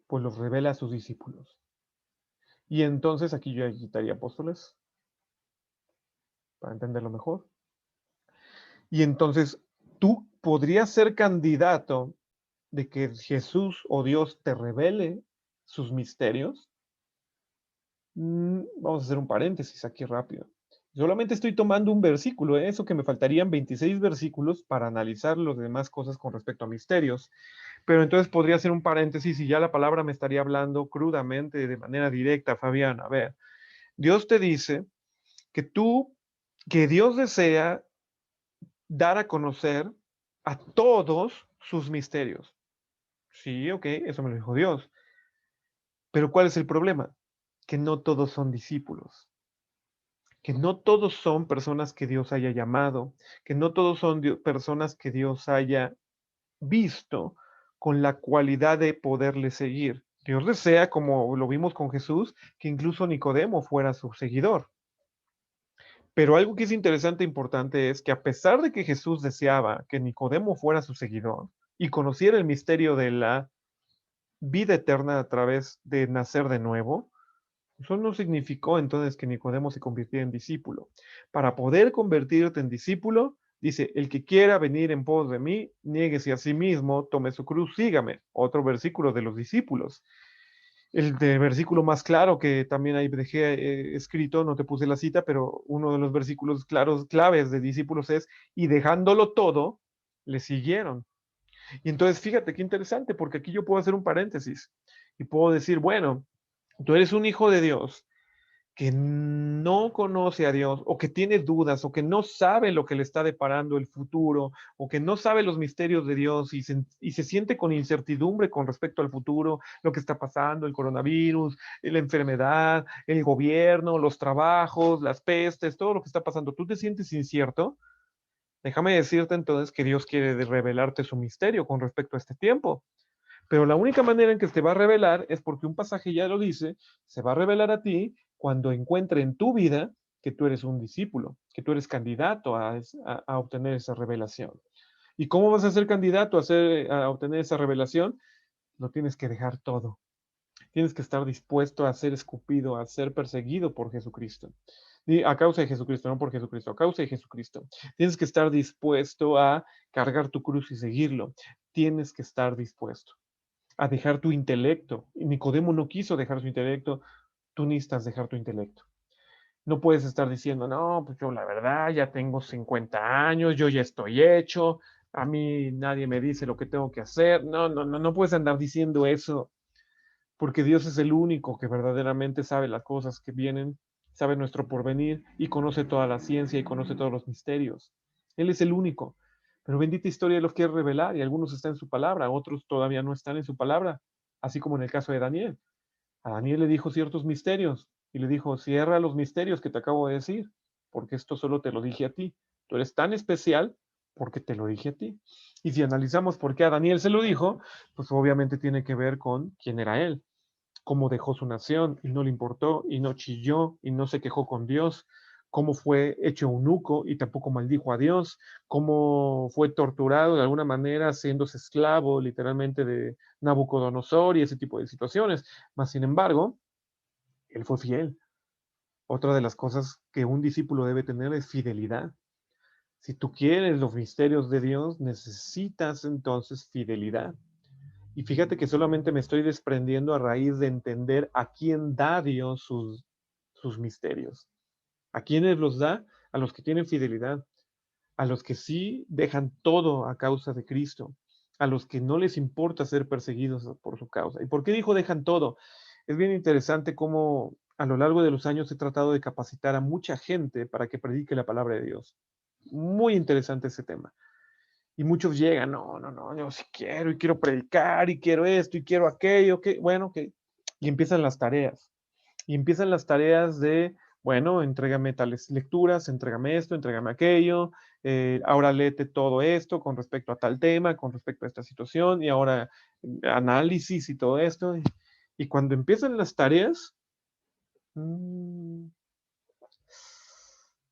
S1: Pues los revela a sus discípulos. Y entonces aquí yo quitaría apóstoles para entenderlo mejor. Y entonces tú podrías ser candidato de que Jesús o Dios te revele sus misterios. Vamos a hacer un paréntesis aquí rápido. Solamente estoy tomando un versículo, eso que me faltarían 26 versículos para analizar las demás cosas con respecto a misterios. Pero entonces podría hacer un paréntesis y ya la palabra me estaría hablando crudamente, de manera directa, Fabián. A ver, Dios te dice que Dios desea dar a conocer a todos sus misterios. Sí, ok, eso me lo dijo Dios. Pero ¿cuál es el problema? Que no todos son discípulos, que no todos son personas que Dios haya llamado, que no todos son personas que Dios haya visto con la cualidad de poderle seguir. Dios desea, como lo vimos con Jesús, que incluso Nicodemo fuera su seguidor. Pero algo que es interesante e importante es que a pesar de que Jesús deseaba que Nicodemo fuera su seguidor y conociera el misterio de la vida eterna a través de nacer de nuevo, eso no significó entonces que Nicodemo se convirtiera en discípulo. Para poder convertirte en discípulo, dice: el que quiera venir en pos de mí, niéguese a sí mismo, tome su cruz, sígame. Otro versículo de los discípulos. Versículo más claro que también ahí dejé escrito, no te puse la cita, pero uno de los versículos claros, claves de discípulos es: y dejándolo todo, le siguieron. Y entonces fíjate qué interesante, porque aquí yo puedo hacer un paréntesis y puedo decir, bueno, tú eres un hijo de Dios que no conoce a Dios, o que tiene dudas, o que no sabe lo que le está deparando el futuro, o que no sabe los misterios de Dios y se siente con incertidumbre con respecto al futuro, lo que está pasando, el coronavirus, la enfermedad, el gobierno, los trabajos, las pestes, todo lo que está pasando. ¿Tú te sientes incierto? Déjame decirte entonces que Dios quiere revelarte su misterio con respecto a este tiempo. Pero la única manera en que te va a revelar es porque un pasaje ya lo dice: se va a revelar a ti cuando encuentre en tu vida que tú eres un discípulo, que tú eres candidato a obtener esa revelación. ¿Y cómo vas a ser candidato a obtener esa revelación? Lo tienes que dejar todo. Tienes que estar dispuesto a ser escupido, a ser perseguido por Jesucristo. Y a causa de Jesucristo, no por Jesucristo, a causa de Jesucristo. Tienes que estar dispuesto a cargar tu cruz y seguirlo. Tienes que estar dispuesto a dejar tu intelecto. Y Nicodemo no quiso dejar su intelecto, tú necesitas dejar tu intelecto. No puedes estar diciendo: no, pues yo la verdad ya tengo 50 años, yo ya estoy hecho, a mí nadie me dice lo que tengo que hacer. No, no, no, no puedes andar diciendo eso, porque Dios es el único que verdaderamente sabe las cosas que vienen, sabe nuestro porvenir y conoce toda la ciencia y conoce todos los misterios. Él es el único. Pero bendita historia los quiere revelar, y algunos están en su palabra, otros todavía no están en su palabra, así como en el caso de Daniel. A Daniel le dijo ciertos misterios y le dijo: cierra los misterios que te acabo de decir, porque esto solo te lo dije a ti. Tú eres tan especial porque te lo dije a ti. Y si analizamos por qué a Daniel se lo dijo, pues obviamente tiene que ver con quién era él, cómo dejó su nación y no le importó y no chilló y no se quejó con Dios, cómo fue hecho eunuco y tampoco maldijo a Dios, cómo fue torturado de alguna manera haciéndose esclavo literalmente de Nabucodonosor y ese tipo de situaciones. Mas, sin embargo, él fue fiel. Otra de las cosas que un discípulo debe tener es fidelidad. Si tú quieres los misterios de Dios, necesitas entonces fidelidad. Y fíjate que solamente me estoy desprendiendo a raíz de entender a quién da Dios sus misterios. ¿A quiénes los da? A los que tienen fidelidad, a los que sí dejan todo a causa de Cristo, a los que no les importa ser perseguidos por su causa. ¿Y por qué dijo dejan todo? Es bien interesante cómo a lo largo de los años he tratado de capacitar a mucha gente para que predique la palabra de Dios. Muy interesante ese tema. Y muchos llegan, no, no, no, yo sí quiero y quiero predicar y quiero esto y quiero aquello, que bueno, que y empiezan las tareas. Y empiezan las tareas de, bueno, entrégame tales lecturas, entrégame esto, entrégame aquello, ahora léete todo esto con respecto a tal tema, con respecto a esta situación, y ahora análisis y todo esto. Y cuando empiezan las tareas, mm,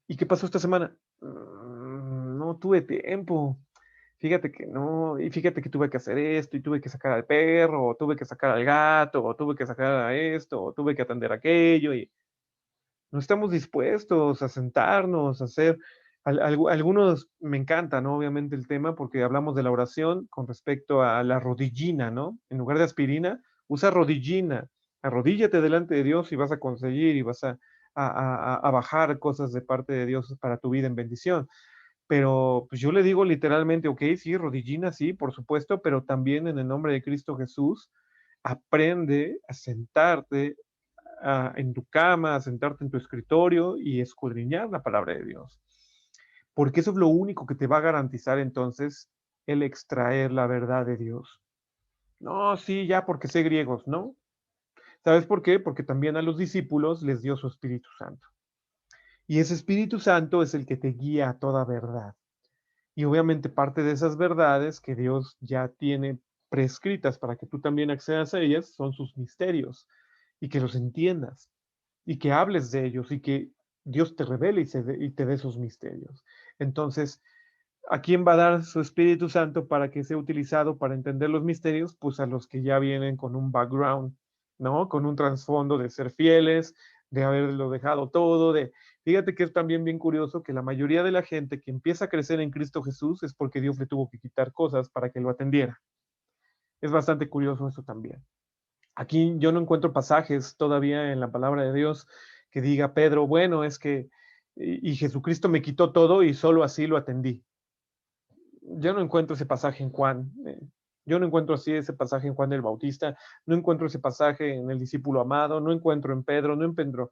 S1: ¿y qué pasó esta semana? No tuve tiempo. Fíjate que no, y fíjate que tuve que hacer esto, y tuve que sacar al perro, o tuve que sacar al gato, o tuve que sacar a esto, o tuve que atender aquello, y no estamos dispuestos a sentarnos, a hacer, algunos me encanta, ¿no? Obviamente el tema, porque hablamos de la oración con respecto a la rodillina, ¿no? En lugar de aspirina, usa rodillina, arrodíllate delante de Dios y vas a conseguir y vas a bajar cosas de parte de Dios para tu vida en bendición. Pero pues yo le digo literalmente, ok, sí, rodillina, sí, por supuesto, pero también en el nombre de Cristo Jesús, aprende a sentarte en tu cama, a sentarte en tu escritorio y escudriñar la palabra de Dios. Porque eso es lo único que te va a garantizar entonces el extraer la verdad de Dios. No, sí, ya porque sé griegos, ¿no? ¿Sabes por qué? Porque también a los discípulos les dio su Espíritu Santo. Y ese Espíritu Santo es el que te guía a toda verdad. Y obviamente parte de esas verdades que Dios ya tiene prescritas para que tú también accedas a ellas son sus misterios y que los entiendas y que hables de ellos y que Dios te revele y te dé esos misterios. Entonces, ¿a quién va a dar su Espíritu Santo para que sea utilizado para entender los misterios? Pues a los que ya vienen con un background, ¿no? Con un trasfondo de ser fieles, de haberlo dejado todo, de... Fíjate que es también bien curioso que la mayoría de la gente que empieza a crecer en Cristo Jesús es porque Dios le tuvo que quitar cosas para que lo atendiera. Es bastante curioso eso también. Aquí yo no encuentro pasajes todavía en la palabra de Dios que diga Pedro, bueno, es que y Jesucristo me quitó todo y solo así lo atendí. Yo no encuentro ese pasaje en Juan. Yo no encuentro así ese pasaje en Juan el Bautista. No encuentro ese pasaje en el discípulo amado. No encuentro en Pedro. No encuentro.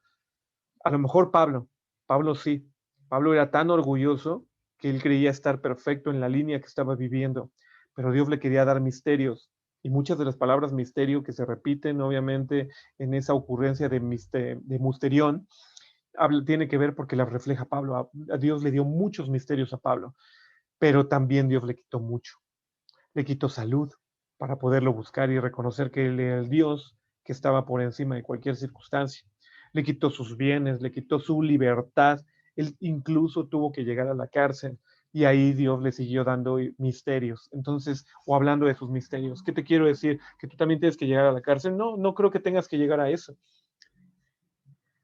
S1: A lo mejor Pablo. Pablo sí. Pablo era tan orgulloso que él creía estar perfecto en la línea que estaba viviendo. Pero Dios le quería dar misterios. Y muchas de las palabras misterio que se repiten, obviamente, en esa ocurrencia de Musterión, tiene que ver porque las refleja Pablo. A Dios le dio muchos misterios a Pablo, pero también Dios le quitó mucho. Le quitó salud para poderlo buscar y reconocer que él era el Dios que estaba por encima de cualquier circunstancia. Le quitó sus bienes, le quitó su libertad. Él incluso tuvo que llegar a la cárcel y ahí Dios le siguió dando misterios. Entonces, o hablando de sus misterios, ¿qué te quiero decir? ¿Que tú también tienes que llegar a la cárcel? No, no creo que tengas que llegar a eso.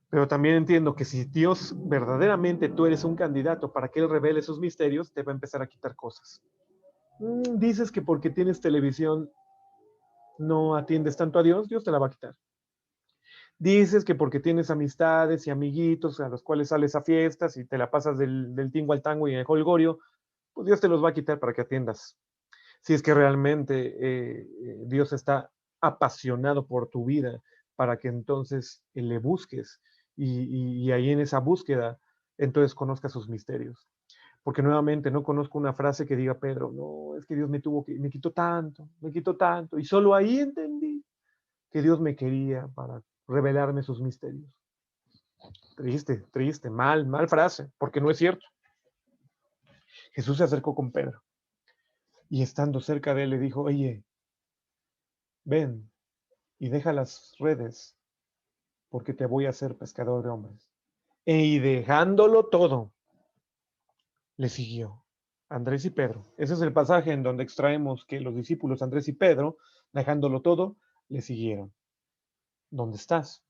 S1: Pero también entiendo que si Dios verdaderamente tú eres un candidato para que Él revele sus misterios, te va a empezar a quitar cosas. Dices que porque tienes televisión no atiendes tanto a Dios, Dios te la va a quitar. Dices que porque tienes amistades y amiguitos a los cuales sales a fiestas y te la pasas del tingo al tango y el holgorio, pues Dios te los va a quitar para que atiendas. Si es que realmente Dios está apasionado por tu vida para que entonces le busques y ahí en esa búsqueda entonces conozcas sus misterios. Porque nuevamente no conozco una frase que diga Pedro, no, es que Dios me quitó tanto, y solo ahí entendí que Dios me quería para revelarme sus misterios. Triste, triste, mal frase, porque no es cierto. Jesús se acercó con Pedro y estando cerca de él le dijo, oye, ven y deja las redes porque te voy a hacer pescador de hombres. Y dejándolo todo, le siguió. Andrés y Pedro. Ese es el pasaje en donde extraemos que los discípulos Andrés y Pedro, dejándolo todo, le siguieron. ¿Dónde estás?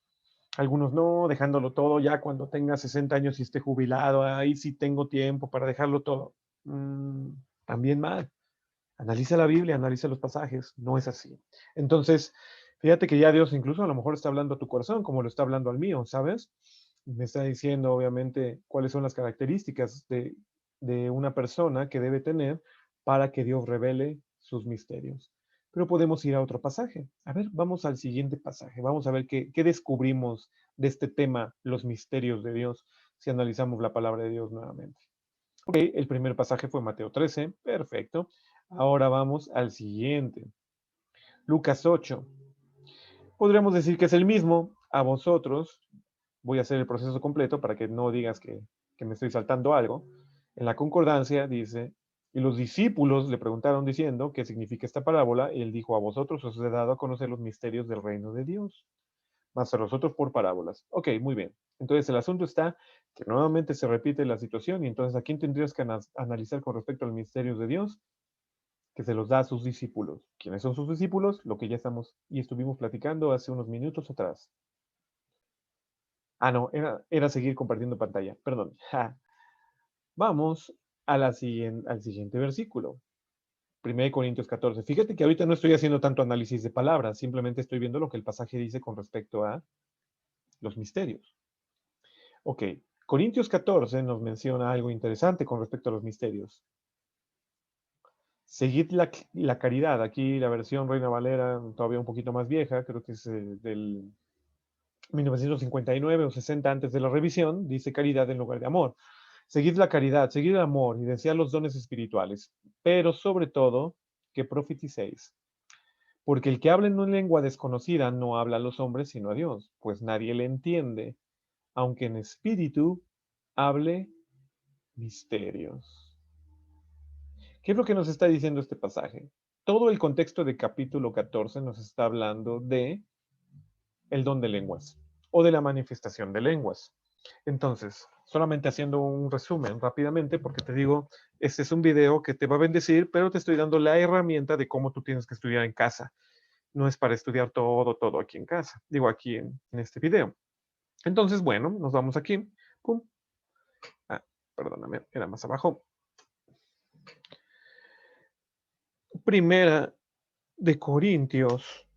S1: Algunos no, dejándolo todo ya cuando tenga 60 años y esté jubilado, ahí sí tengo tiempo para dejarlo todo. Mm, también mal. Analiza la Biblia, analiza los pasajes, no es así. Entonces, fíjate que ya Dios incluso a lo mejor está hablando a tu corazón, como lo está hablando al mío, ¿sabes? Me está diciendo, obviamente, cuáles son las características de una persona que debe tener para que Dios revele sus misterios. Pero podemos ir a otro pasaje. A ver, vamos al siguiente pasaje. Vamos a ver qué descubrimos de este tema, los misterios de Dios, si analizamos la palabra de Dios nuevamente. Ok, el primer pasaje fue Mateo 13, perfecto. Ahora vamos al siguiente. Lucas 8. Podríamos decir que es el mismo. A vosotros, voy a hacer el proceso completo para que no digas que me estoy saltando algo. En la concordancia dice, y los discípulos le preguntaron diciendo qué significa esta parábola, y él dijo, a vosotros os he dado a conocer los misterios del reino de Dios, más a nosotros por parábolas. Ok, muy bien. Entonces el asunto está que nuevamente se repite la situación, y entonces ¿a quién tendrías que analizar con respecto a los misterios de Dios? Que se los da a sus discípulos. ¿Quiénes son sus discípulos? Lo que ya estamos y estuvimos platicando hace unos minutos atrás. Ah, no, era seguir compartiendo pantalla, perdón. Ja. Vamos a al siguiente versículo. 1 Corintios 14. Fíjate que ahorita no estoy haciendo tanto análisis de palabras, simplemente estoy viendo lo que el pasaje dice con respecto a los misterios. Ok, Corintios 14 nos menciona algo interesante con respecto a los misterios. Seguid la caridad. Aquí la versión Reina Valera, todavía un poquito más vieja, creo que es del 1959 o 60 antes de la revisión, dice caridad en lugar de amor. Seguid la caridad, seguid el amor y desead los dones espirituales, pero sobre todo que profeticéis. Porque el que habla en una lengua desconocida no habla a los hombres sino a Dios, pues nadie le entiende, aunque en espíritu hable misterios. ¿Qué es lo que nos está diciendo este pasaje? Todo el contexto de capítulo 14 nos está hablando de el don de lenguas o de la manifestación de lenguas. Entonces, solamente haciendo un resumen rápidamente, porque te digo, este es un video que te va a bendecir, pero te estoy dando la herramienta de cómo tú tienes que estudiar en casa. No es para estudiar todo aquí en casa, digo aquí en este video. Entonces, bueno, nos vamos aquí. Pum. Ah, perdóname, era más abajo. Primera de Corintios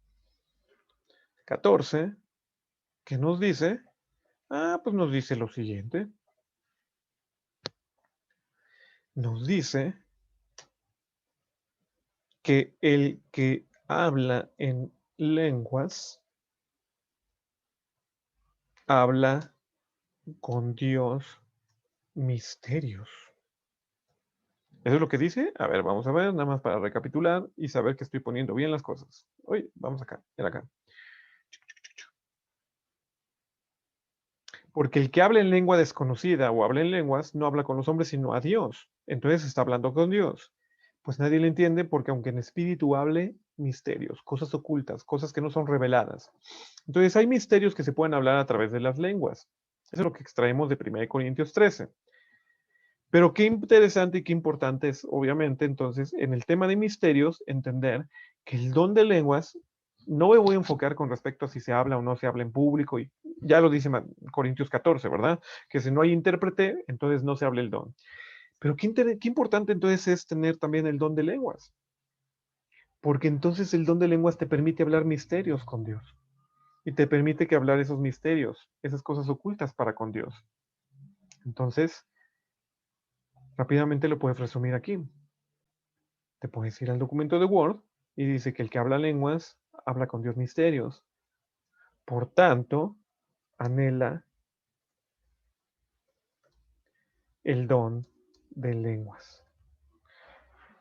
S1: 14, que nos dice, pues nos dice lo siguiente. Nos dice que el que habla en lenguas habla con Dios misterios. ¿Eso es lo que dice? A ver, vamos a ver, nada más para recapitular y saber que estoy poniendo bien las cosas. Oye, vamos acá, era acá. Porque el que habla en lengua desconocida o habla en lenguas no habla con los hombres sino a Dios. Entonces está hablando con Dios. Pues nadie le entiende porque aunque en espíritu hable misterios, cosas ocultas, cosas que no son reveladas. Entonces hay misterios que se pueden hablar a través de las lenguas. Eso es lo que extraemos de 1 Corintios 13. Pero qué interesante y qué importante es, obviamente, entonces, en el tema de misterios, entender que el don de lenguas, no me voy a enfocar con respecto a si se habla o no se habla en público, y ya lo dice Corintios 14, ¿verdad? Que si no hay intérprete, entonces no se habla el don. Pero qué importante entonces es tener también el don de lenguas, porque entonces el don de lenguas te permite hablar misterios con Dios y te permite que hablar esos misterios, esas cosas ocultas para con Dios. Entonces, rápidamente lo puedes resumir aquí. Te puedes ir al documento de Word y dice que el que habla lenguas habla con Dios misterios. Por tanto, anhela el don de lenguas.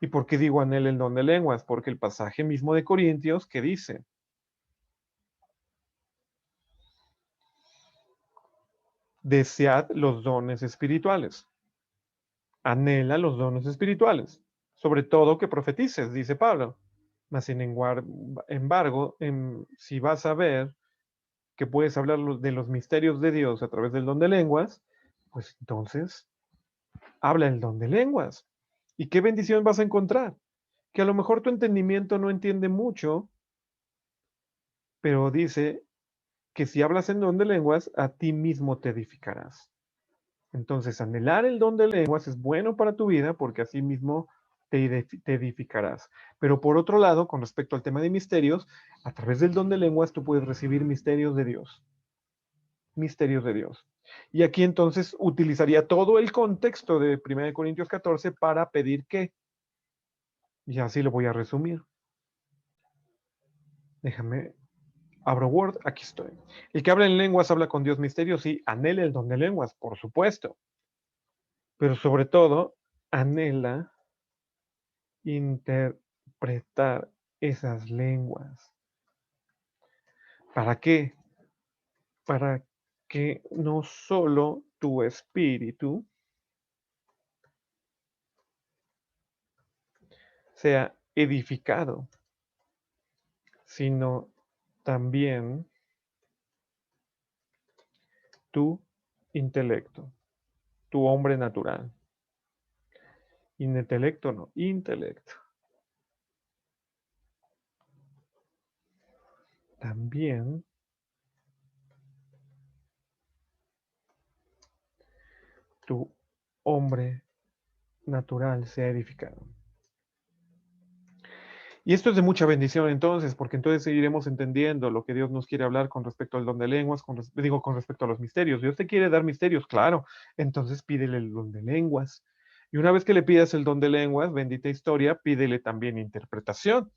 S1: ¿Y por qué digo anhela el don de lenguas? Porque el pasaje mismo de Corintios que dice, desead los dones espirituales. Anhela los dones espirituales. Sobre todo que profetices, dice Pablo. Mas sin embargo, si vas a ver que puedes hablar de los misterios de Dios a través del don de lenguas, pues entonces habla el don de lenguas. ¿Y qué bendición vas a encontrar? Que a lo mejor tu entendimiento no entiende mucho, pero dice que si hablas en don de lenguas, a ti mismo te edificarás. Entonces, anhelar el don de lenguas es bueno para tu vida porque así mismo te edificarás. Pero por otro lado, con respecto al tema de misterios, a través del don de lenguas tú puedes recibir misterios de Dios. Misterios de Dios. Y aquí entonces utilizaría todo el contexto de 1 Corintios 14 para pedir que, y así lo voy a resumir. Déjame, abro Word, aquí estoy. El que habla en lenguas habla con Dios misterios y anhela el don de lenguas, por supuesto. Pero sobre todo, anhela interpretar esas lenguas. ¿Para qué? Para que no solo tu espíritu sea edificado, sino también tu intelecto, tu hombre natural. Intelecto no, intelecto. También tu hombre natural sea edificado. Y esto es de mucha bendición entonces, porque entonces seguiremos entendiendo lo que Dios nos quiere hablar con respecto al don de lenguas, con respecto a los misterios. Dios te quiere dar misterios, claro. Entonces pídele el don de lenguas. Y una vez que le pidas el don de lenguas, bendita historia, pídele también interpretación,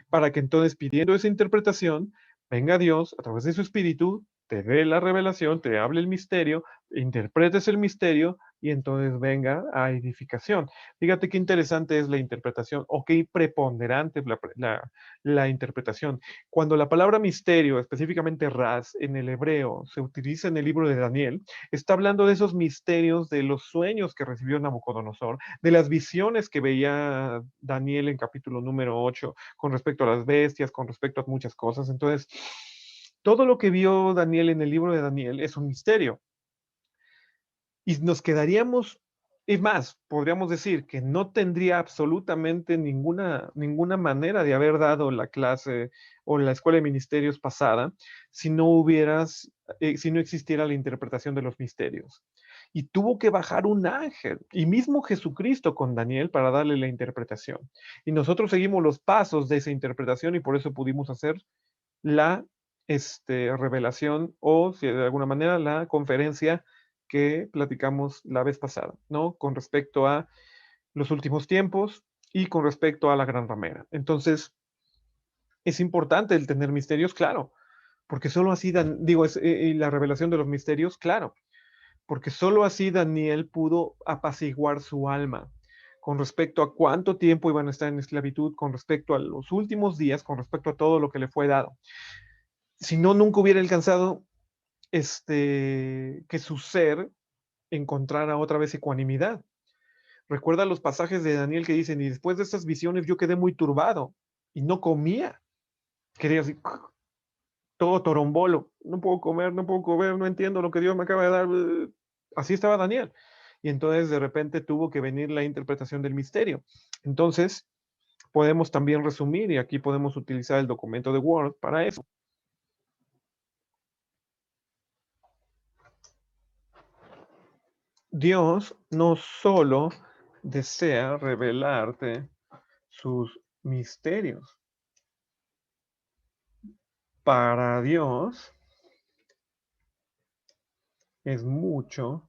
S1: para que entonces pidiendo esa interpretación, venga Dios a través de su espíritu, te dé la revelación, te hable el misterio, interpretes el misterio y entonces venga a edificación. Fíjate qué interesante es la interpretación o qué preponderante es la interpretación. Cuando la palabra misterio, específicamente ras, en el hebreo se utiliza en el libro de Daniel, está hablando de esos misterios de los sueños que recibió Nabucodonosor, de las visiones que veía Daniel en capítulo número 8 con respecto a las bestias, con respecto a muchas cosas. Entonces, todo lo que vio Daniel en el libro de Daniel es un misterio. Y nos quedaríamos, y más, podríamos decir que no tendría absolutamente ninguna manera de haber dado la clase o la escuela de ministerios pasada si no si no existiera la interpretación de los misterios. Y tuvo que bajar un ángel, y mismo Jesucristo con Daniel para darle la interpretación. Y nosotros seguimos los pasos de esa interpretación y por eso pudimos hacer la revelación o, si de alguna manera, la conferencia que platicamos la vez pasada, ¿no? Con respecto a los últimos tiempos y con respecto a la gran ramera. Entonces, es importante el tener misterios, claro, porque solo así, y la revelación de los misterios, claro, porque solo así Daniel pudo apaciguar su alma con respecto a cuánto tiempo iban a estar en esclavitud, con respecto a los últimos días, con respecto a todo lo que le fue dado. Si no, nunca hubiera alcanzado que su ser encontrara otra vez ecuanimidad. Recuerda los pasajes de Daniel que dicen, y después de estas visiones yo quedé muy turbado y no comía. Quería así, todo torombolo, no puedo comer, no puedo comer, no entiendo lo que Dios me acaba de dar. Así estaba Daniel. Y entonces de repente tuvo que venir la interpretación del misterio. Entonces podemos también resumir, y aquí podemos utilizar el documento de Word para eso. Dios no solo desea revelarte sus misterios. Para Dios es mucho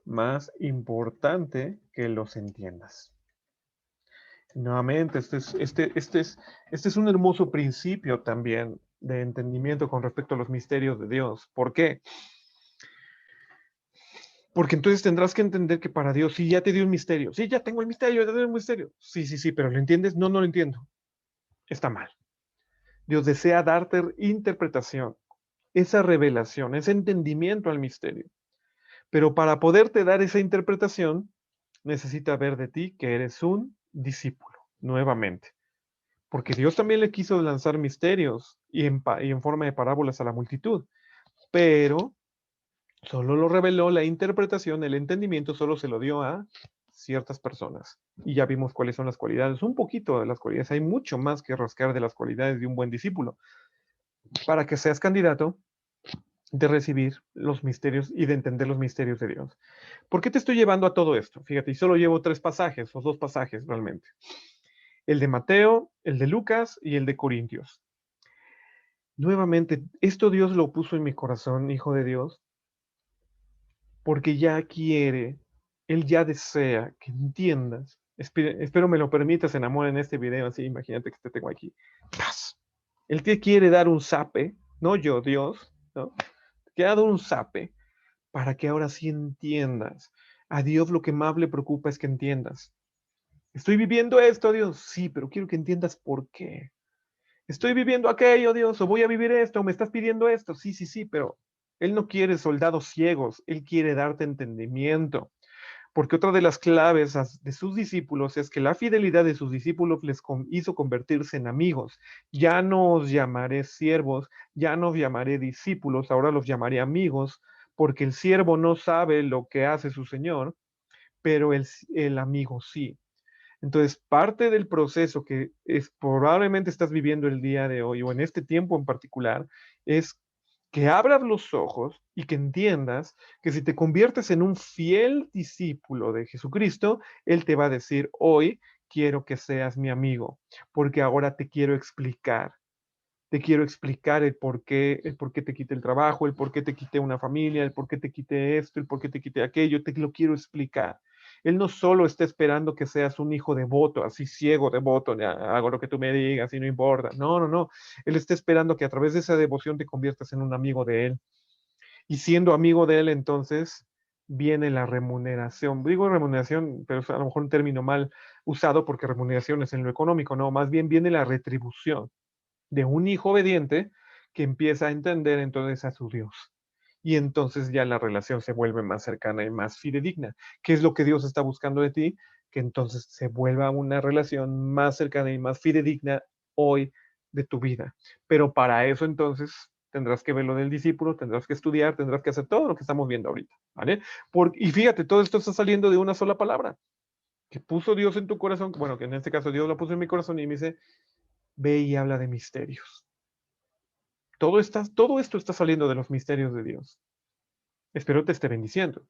S1: más importante que los entiendas. Nuevamente, este es un hermoso principio también de entendimiento con respecto a los misterios de Dios. ¿Por qué? Porque entonces tendrás que entender que para Dios, sí, ya te dio un misterio. Sí, ya tengo el misterio, ya tengo el misterio. Sí, sí, sí, pero ¿lo entiendes? No, no lo entiendo. Está mal. Dios desea darte interpretación, esa revelación, ese entendimiento al misterio. Pero para poderte dar esa interpretación, necesita ver de ti que eres un discípulo, nuevamente. Porque Dios también le quiso lanzar misterios y en forma de parábolas a la multitud, pero solo lo reveló la interpretación, el entendimiento solo se lo dio a ciertas personas. Y ya vimos cuáles son las cualidades, un poquito de las cualidades. Hay mucho más que rascar de las cualidades de un buen discípulo. Para que seas candidato, de recibir los misterios y de entender los misterios de Dios. ¿Por qué te estoy llevando a todo esto? Fíjate, y solo llevo 3 pasajes, o 2 pasajes realmente. El de Mateo, el de Lucas y el de Corintios. Nuevamente, esto Dios lo puso en mi corazón, hijo de Dios, porque ya quiere, Él ya desea que entiendas. Espero me lo permitas en amor en este video, así imagínate que te tengo aquí. ¡Paz! Él te quiere dar un zape, no yo, Dios, ¿no? Te quiere dar un zape para que ahora sí entiendas. A Dios lo que más le preocupa es que entiendas. Estoy viviendo esto, Dios, sí, pero quiero que entiendas por qué. Estoy viviendo aquello, Dios, o voy a vivir esto, o me estás pidiendo esto, sí, sí, sí, pero Él no quiere soldados ciegos, Él quiere darte entendimiento. Porque otra de las claves de sus discípulos es que la fidelidad de sus discípulos les hizo convertirse en amigos. Ya no os llamaré siervos, ya no os llamaré discípulos, ahora los llamaré amigos, porque el siervo no sabe lo que hace su señor, pero el amigo sí. Entonces, parte del proceso que probablemente estás viviendo el día de hoy o en este tiempo en particular es que abras los ojos y que entiendas que si te conviertes en un fiel discípulo de Jesucristo, Él te va a decir, hoy quiero que seas mi amigo, porque ahora te quiero explicar. Te quiero explicar el por qué te quité el trabajo, el por qué te quité una familia, el por qué te quité esto, el por qué te quité aquello, te lo quiero explicar. Él no solo está esperando que seas un hijo devoto, así ciego devoto, hago lo que tú me digas y no importa. No, no, no. Él está esperando que a través de esa devoción te conviertas en un amigo de Él. Y siendo amigo de Él, entonces viene la remuneración. Digo remuneración, pero es a lo mejor un término mal usado porque remuneración es en lo económico, no, más bien viene la retribución de un hijo obediente que empieza a entender entonces a su Dios. Y entonces ya la relación se vuelve más cercana y más fidedigna. ¿Qué es lo que Dios está buscando de ti? Que entonces se vuelva una relación más cercana y más fidedigna hoy de tu vida. Pero para eso entonces tendrás que ver lo del discípulo, tendrás que estudiar, tendrás que hacer todo lo que estamos viendo ahorita, ¿vale? Y fíjate, todo esto está saliendo de una sola palabra que puso Dios en tu corazón, bueno, que en este caso Dios lo puso en mi corazón y me dice, ve y habla de misterios. Todo esto está saliendo de los misterios de Dios. Espero te esté bendiciendo.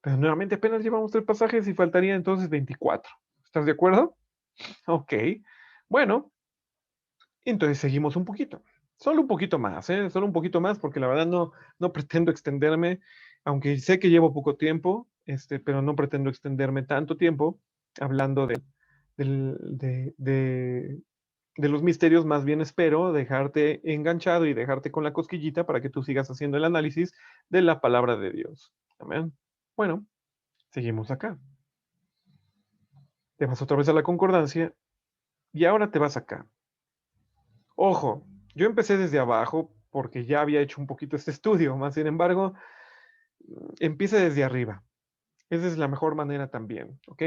S1: Pero nuevamente apenas llevamos 3 pasajes y faltaría entonces 24. ¿Estás de acuerdo? Ok. Bueno, entonces seguimos un poquito. Solo un poquito más, ¿eh? Solo un poquito más, porque la verdad no pretendo extenderme, aunque sé que llevo poco tiempo, pero no pretendo extenderme tanto tiempo hablando de los misterios, más bien espero dejarte enganchado y dejarte con la cosquillita para que tú sigas haciendo el análisis de la palabra de Dios. Amén. Bueno, seguimos acá. Te vas otra vez a la concordancia y ahora te vas acá. Ojo, yo empecé desde abajo porque ya había hecho un poquito este estudio, más sin embargo, empieza desde arriba. Esa es la mejor manera también, ¿ok?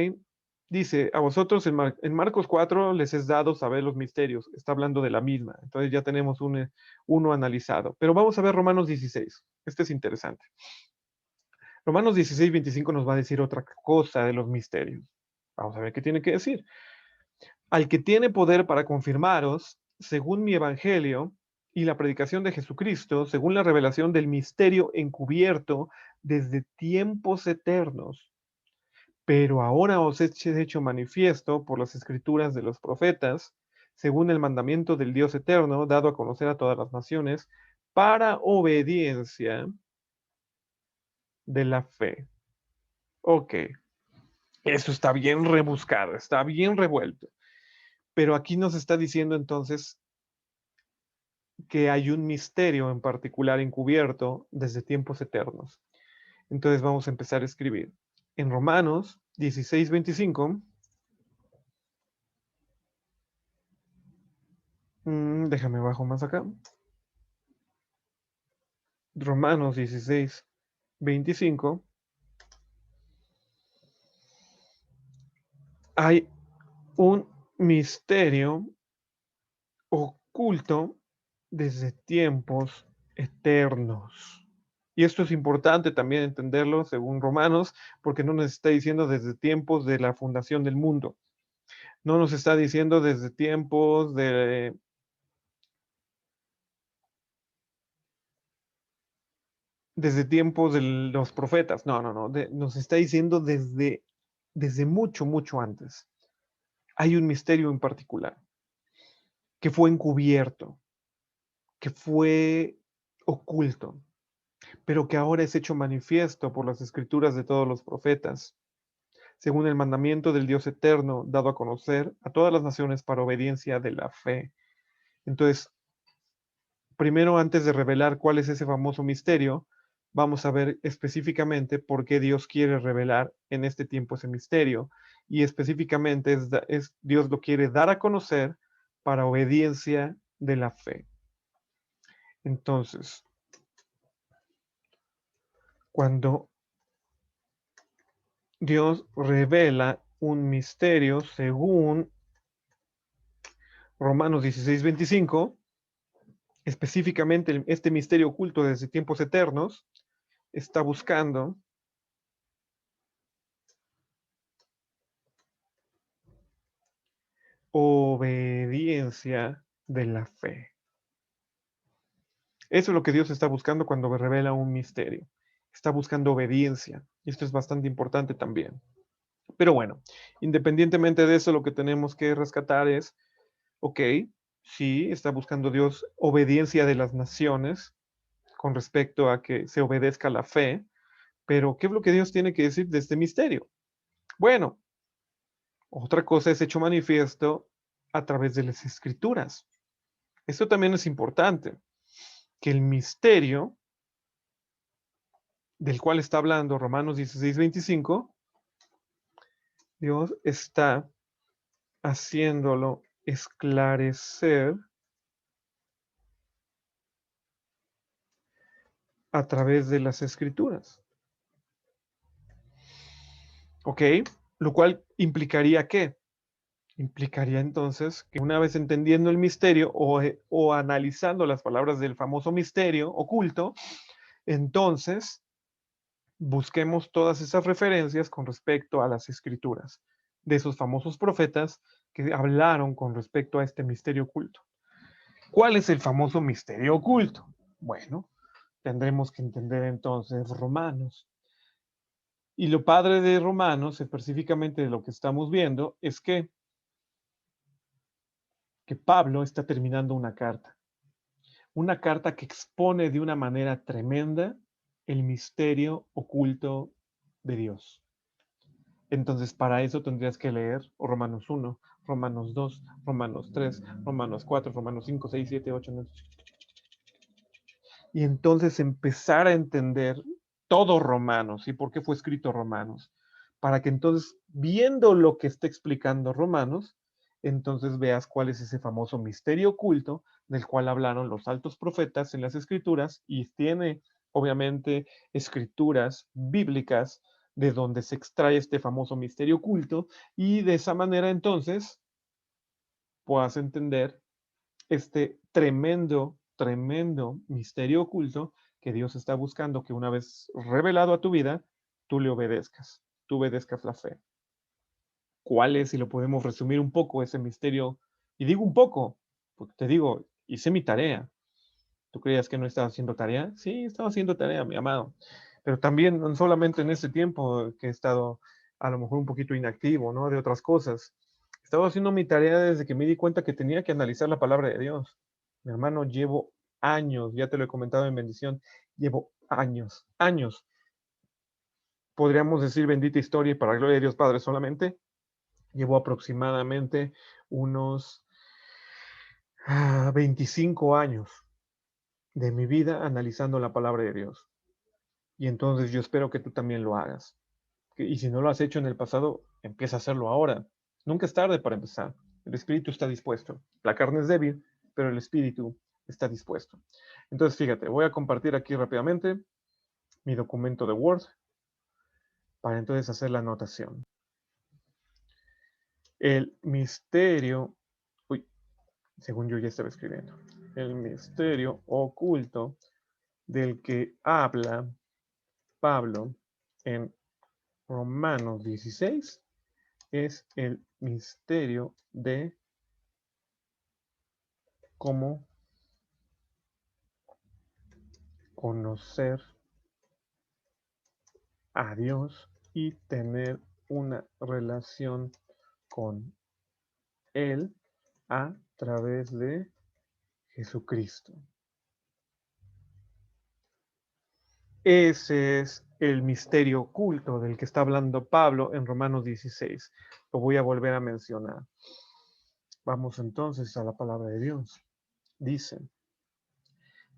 S1: Dice, a vosotros en Marcos 4 les es dado saber los misterios. Está hablando de la misma. Entonces ya tenemos uno analizado. Pero vamos a ver Romanos 16. Este es interesante. Romanos 16, 25 nos va a decir otra cosa de los misterios. Vamos a ver qué tiene que decir. Al que tiene poder para confirmaros, según mi evangelio y la predicación de Jesucristo, según la revelación del misterio encubierto desde tiempos eternos, pero ahora os he hecho manifiesto por las escrituras de los profetas, según el mandamiento del Dios eterno, dado a conocer a todas las naciones, para obediencia de la fe. Ok, eso está bien rebuscado, está bien revuelto. Pero aquí nos está diciendo entonces que hay un misterio en particular encubierto desde tiempos eternos. Entonces vamos a empezar a escribir. En Romanos 16:25, déjame bajo más acá. Romanos 16:25, hay un misterio oculto desde tiempos eternos. Y esto es importante también entenderlo según Romanos, porque no nos está diciendo desde tiempos de la fundación del mundo. No nos está diciendo desde tiempos de desde tiempos de los profetas. No, no, no. Nos está diciendo desde mucho, mucho antes. Hay un misterio en particular que fue encubierto, que fue oculto, pero que ahora es hecho manifiesto por las escrituras de todos los profetas, según el mandamiento del Dios eterno, dado a conocer a todas las naciones para obediencia de la fe. Entonces, primero, antes de revelar cuál es ese famoso misterio, vamos a ver específicamente por qué Dios quiere revelar en este tiempo ese misterio. Y específicamente Dios lo quiere dar a conocer para obediencia de la fe. Entonces, cuando Dios revela un misterio según Romanos 16:25, específicamente este misterio oculto desde tiempos eternos, está buscando obediencia de la fe. Eso es lo que Dios está buscando cuando revela un misterio. Está buscando obediencia. Y esto es bastante importante también. Pero bueno, independientemente de eso, lo que tenemos que rescatar es, ok, sí, está buscando Dios obediencia de las naciones con respecto a que se obedezca la fe, pero ¿qué es lo que Dios tiene que decir de este misterio? Bueno, otra cosa es hecho manifiesto a través de las escrituras. Esto también es importante, que el misterio del cual está hablando Romanos 16:25, Dios está haciéndolo esclarecer a través de las escrituras. ¿Ok? Lo cual implicaría ¿qué? Implicaría entonces que una vez entendiendo el misterio o analizando las palabras del famoso misterio oculto, entonces busquemos todas esas referencias con respecto a las escrituras de esos famosos profetas que hablaron con respecto a este misterio oculto. ¿Cuál es el famoso misterio oculto? Bueno, tendremos que entender entonces Romanos. Y lo padre de Romanos, específicamente de lo que estamos viendo, es que Pablo está terminando una carta que expone de una manera tremenda el misterio oculto de Dios. Entonces, para eso tendrías que leer Romanos 1, Romanos 2, Romanos 3, Romanos 4, Romanos 5, 6, 7, 8, 9. Y entonces empezar a entender todo Romanos y por qué fue escrito Romanos. Para que entonces, viendo lo que está explicando Romanos, entonces veas cuál es ese famoso misterio oculto del cual hablaron los altos profetas en las escrituras y tiene, obviamente, escrituras bíblicas de donde se extrae este famoso misterio oculto y de esa manera entonces puedas entender este tremendo, tremendo misterio oculto que Dios está buscando que una vez revelado a tu vida, tú obedezcas la fe. ¿Cuál es, si lo podemos resumir un poco, ese misterio? Y digo un poco, porque te digo, hice mi tarea. ¿Tú creías que no estaba haciendo tarea? Sí, estaba haciendo tarea, mi amado. Pero también, no solamente en ese tiempo que he estado a lo mejor un poquito inactivo, ¿no? De otras cosas. Estaba haciendo mi tarea desde que me di cuenta que tenía que analizar la palabra de Dios. Mi hermano, llevo años, ya te lo he comentado en bendición, llevo años, años. Podríamos decir bendita historia y para gloria de Dios Padre solamente. Llevo aproximadamente unos 25 años de mi vida analizando la palabra de Dios. Y entonces yo espero que tú también lo hagas. Y si no lo has hecho en el pasado, empieza a hacerlo ahora. Nunca es tarde para empezar. El espíritu está dispuesto. La carne es débil, pero el espíritu está dispuesto. Entonces, fíjate, voy a compartir aquí rápidamente mi documento de Word para entonces hacer la anotación. El misterio, uy, según yo ya estaba escribiendo, el misterio oculto del que habla Pablo en Romanos 16 es el misterio de cómo conocer a Dios y tener una relación con Él a través de Jesucristo. Ese es el misterio oculto del que está hablando Pablo en Romanos 16. Lo voy a volver a mencionar. Vamos entonces a la palabra de Dios. Dice,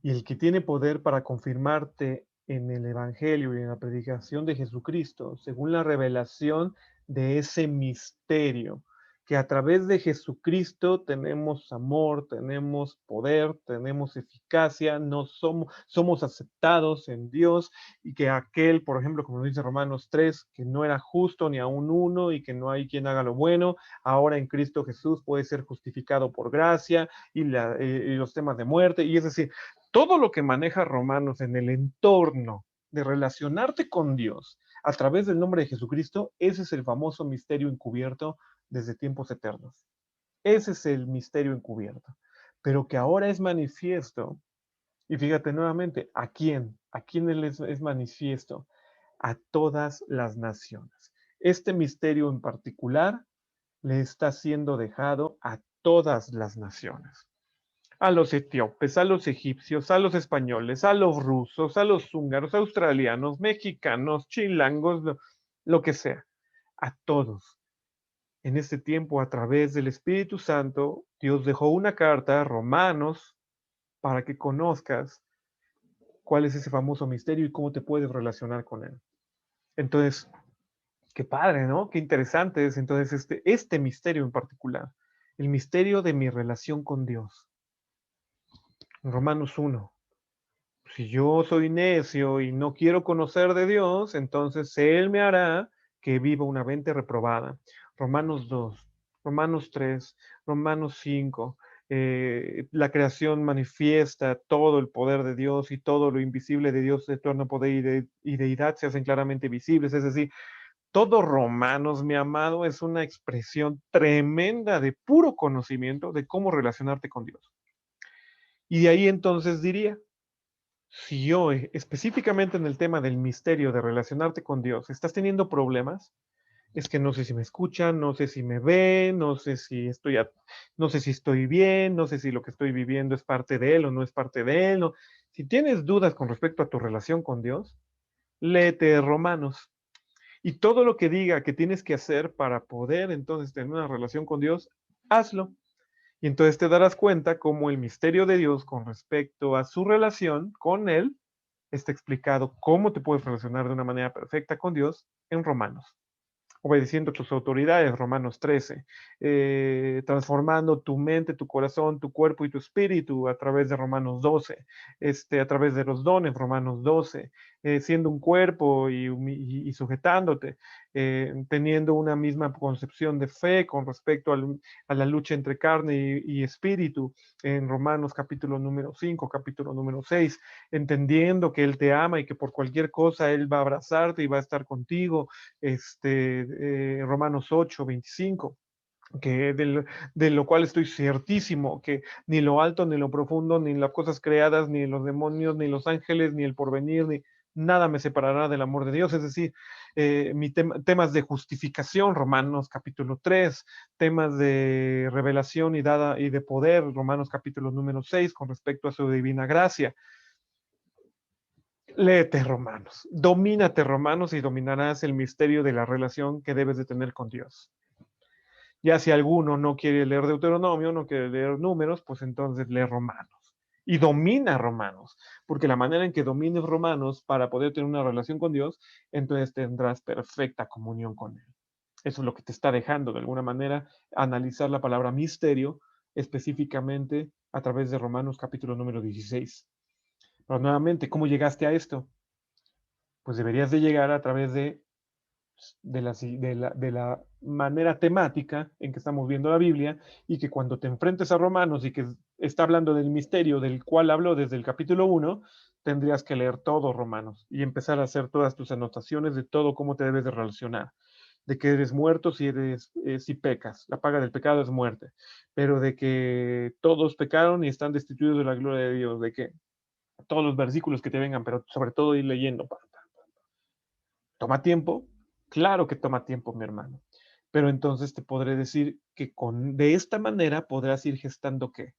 S1: y el que tiene poder para confirmarte en el Evangelio y en la predicación de Jesucristo, según la revelación de ese misterio, que a través de Jesucristo tenemos amor, tenemos poder, tenemos eficacia, no somos aceptados en Dios, y que aquel, por ejemplo, como dice Romanos 3, que no era justo ni aún uno y que no hay quien haga lo bueno, ahora en Cristo Jesús puede ser justificado por gracia y los temas de muerte, y es decir, todo lo que maneja Romanos en el entorno de relacionarte con Dios a través del nombre de Jesucristo, ese es el famoso misterio encubierto desde tiempos eternos. Ese es el misterio encubierto, pero que ahora es manifiesto. Y fíjate nuevamente, ¿a quién? ¿A quién él es manifiesto? A todas las naciones. Este misterio en particular le está siendo dejado a todas las naciones, a los etíopes, a los egipcios, a los españoles, a los rusos, a los húngaros, australianos, mexicanos, chilangos, lo que sea, a todos. En este tiempo, a través del Espíritu Santo, Dios dejó una carta a Romanos para que conozcas cuál es ese famoso misterio y cómo te puedes relacionar con él. Entonces, qué padre, ¿no? Qué interesante es entonces este misterio en particular, el misterio de mi relación con Dios. Romanos 1. Si yo soy necio y no quiero conocer de Dios, entonces Él me hará que viva una mente reprobada. Romanos 2, Romanos 3, Romanos 5. La creación manifiesta todo el poder de Dios y todo lo invisible de Dios, de eterno poder y deidad se hacen claramente visibles. Es decir, todo Romanos, mi amado, es una expresión tremenda de puro conocimiento de cómo relacionarte con Dios. Y de ahí entonces diría, si hoy, específicamente en el tema del misterio de relacionarte con Dios, estás teniendo problemas, es que no sé si me escuchan, no sé si me ven, no sé si estoy bien, no sé si lo que estoy viviendo es parte de Él o no es parte de Él. No. Si tienes dudas con respecto a tu relación con Dios, léete Romanos. Y todo lo que diga que tienes que hacer para poder entonces tener una relación con Dios, hazlo. Y entonces te darás cuenta cómo el misterio de Dios con respecto a su relación con Él está explicado cómo te puedes relacionar de una manera perfecta con Dios en Romanos. Obedeciendo tus autoridades, Romanos 13, transformando tu mente, tu corazón, tu cuerpo y tu espíritu a través de Romanos 12, a través de los dones, Romanos 12, siendo un cuerpo y sujetándote, teniendo una misma concepción de fe con respecto a la lucha entre carne y espíritu, en Romanos capítulo número 5, capítulo número 6, entendiendo que Él te ama y que por cualquier cosa Él va a abrazarte y va a estar contigo, Romanos 8, 25, de lo cual estoy ciertísimo, que ni lo alto, ni lo profundo, ni las cosas creadas, ni los demonios, ni los ángeles, ni el porvenir, ni nada me separará del amor de Dios. Es decir, temas de justificación, Romanos capítulo 3, temas de revelación y de poder, Romanos capítulo número 6, con respecto a su divina gracia. Léete Romanos, domínate Romanos y dominarás el misterio de la relación que debes de tener con Dios. Ya si alguno no quiere leer Deuteronomio, no quiere leer números, pues entonces lee Romanos. Y domina Romanos, porque la manera en que domines Romanos para poder tener una relación con Dios, entonces tendrás perfecta comunión con Él. Eso es lo que te está dejando, de alguna manera, analizar la palabra misterio específicamente a través de Romanos capítulo número 16. Pero nuevamente, ¿cómo llegaste a esto? Pues deberías de llegar a través de la manera temática en que estamos viendo la Biblia, y que cuando te enfrentes a Romanos y que está hablando del misterio del cual habló desde el capítulo 1, tendrías que leer todo Romanos y empezar a hacer todas tus anotaciones de todo cómo te debes de relacionar, de que eres muerto si pecas, la paga del pecado es muerte, pero de que todos pecaron y están destituidos de la gloria de Dios, de que todos los versículos que te vengan, pero sobre todo ir leyendo. ¿Toma tiempo? Claro que toma tiempo, mi hermano. Pero entonces te podré decir que de esta manera podrás ir gestando ¿qué?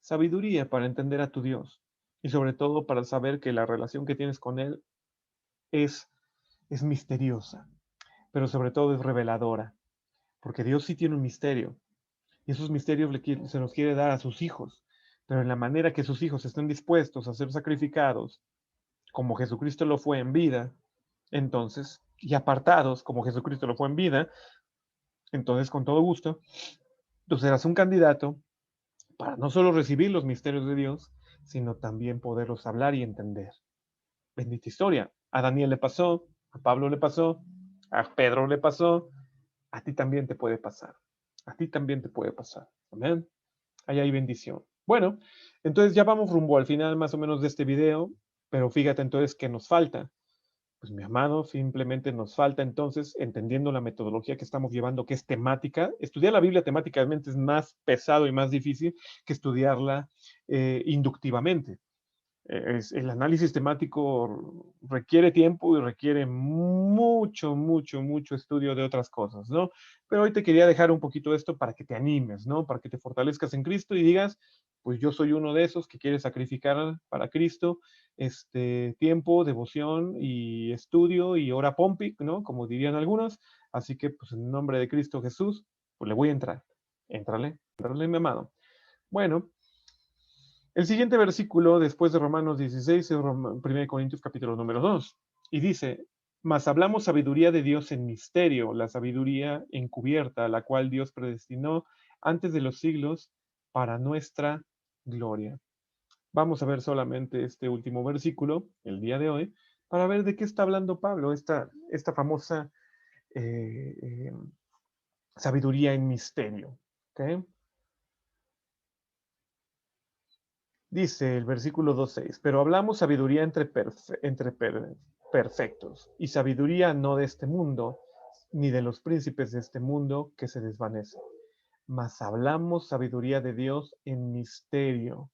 S1: Sabiduría para entender a tu Dios y sobre todo para saber que la relación que tienes con Él es, es misteriosa, pero sobre todo es reveladora, porque Dios sí tiene un misterio y esos misterios se los quiere dar a sus hijos, pero en la manera que sus hijos estén dispuestos a ser sacrificados, como Jesucristo lo fue en vida, entonces, y apartados como Jesucristo lo fue en vida, entonces con todo gusto, tú serás un candidato para no solo recibir los misterios de Dios, sino también poderlos hablar y entender. Bendita historia. A Daniel le pasó, a Pablo le pasó, a Pedro le pasó, a ti también te puede pasar. A ti también te puede pasar. Amén. Ahí hay bendición. Bueno, entonces ya vamos rumbo al final más o menos de este video, pero fíjate entonces que nos falta. Pues mi amado, simplemente nos falta entonces, entendiendo la metodología que estamos llevando, que es temática. Estudiar la Biblia temáticamente es más pesado y más difícil que estudiarla inductivamente. El análisis temático requiere tiempo y requiere mucho estudio de otras cosas, ¿no? Pero hoy te quería dejar un poquito esto para que te animes, ¿no? Para que te fortalezcas en Cristo y digas, pues yo soy uno de esos que quiere sacrificar para Cristo este tiempo, devoción y estudio y hora pompic, ¿no? Como dirían algunos. Así que, pues en el nombre de Cristo Jesús, pues le voy a entrar. Éntrale, mi amado. Bueno, el siguiente versículo, después de Romanos 16, es 1 Corintios capítulo número 2. Y dice, mas hablamos sabiduría de Dios en misterio, la sabiduría encubierta, la cual Dios predestinó antes de los siglos para nuestra gloria. Vamos a ver solamente este último versículo el día de hoy para ver de qué está hablando Pablo, esta famosa eh, eh, sabiduría en misterio. ¿Okay? Dice el versículo 2.6, pero hablamos sabiduría perfectos, y sabiduría no de este mundo, ni de los príncipes de este mundo que se desvanecen, mas hablamos sabiduría de Dios en misterio,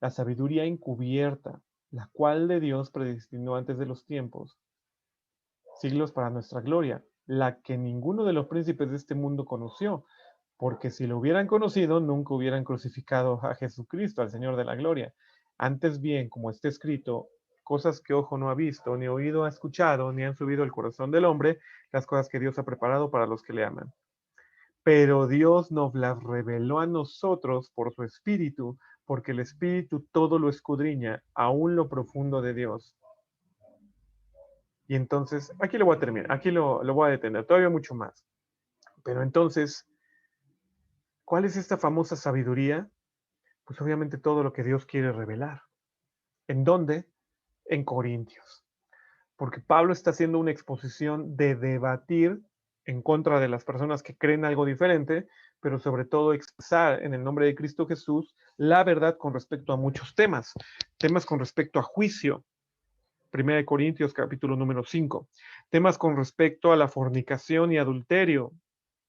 S1: la sabiduría encubierta, la cual de Dios predestinó antes de los tiempos, siglos para nuestra gloria, la que ninguno de los príncipes de este mundo conoció, porque si lo hubieran conocido, nunca hubieran crucificado a Jesucristo, al Señor de la gloria. Antes bien, como está escrito, cosas que ojo no ha visto, ni oído ha escuchado, ni han subido al corazón del hombre, las cosas que Dios ha preparado para los que le aman. Pero Dios nos las reveló a nosotros por su Espíritu, porque el Espíritu todo lo escudriña, aún lo profundo de Dios. Y entonces, aquí lo voy a terminar, aquí lo voy a detener, todavía mucho más. Pero entonces, ¿cuál es esta famosa sabiduría? Pues obviamente todo lo que Dios quiere revelar. ¿En dónde? En Corintios. Porque Pablo está haciendo una exposición de debatir en contra de las personas que creen algo diferente, pero sobre todo expresar en el nombre de Cristo Jesús la verdad con respecto a muchos temas. Temas con respecto a juicio, 1 Corintios capítulo número 5. Temas con respecto a la fornicación y adulterio,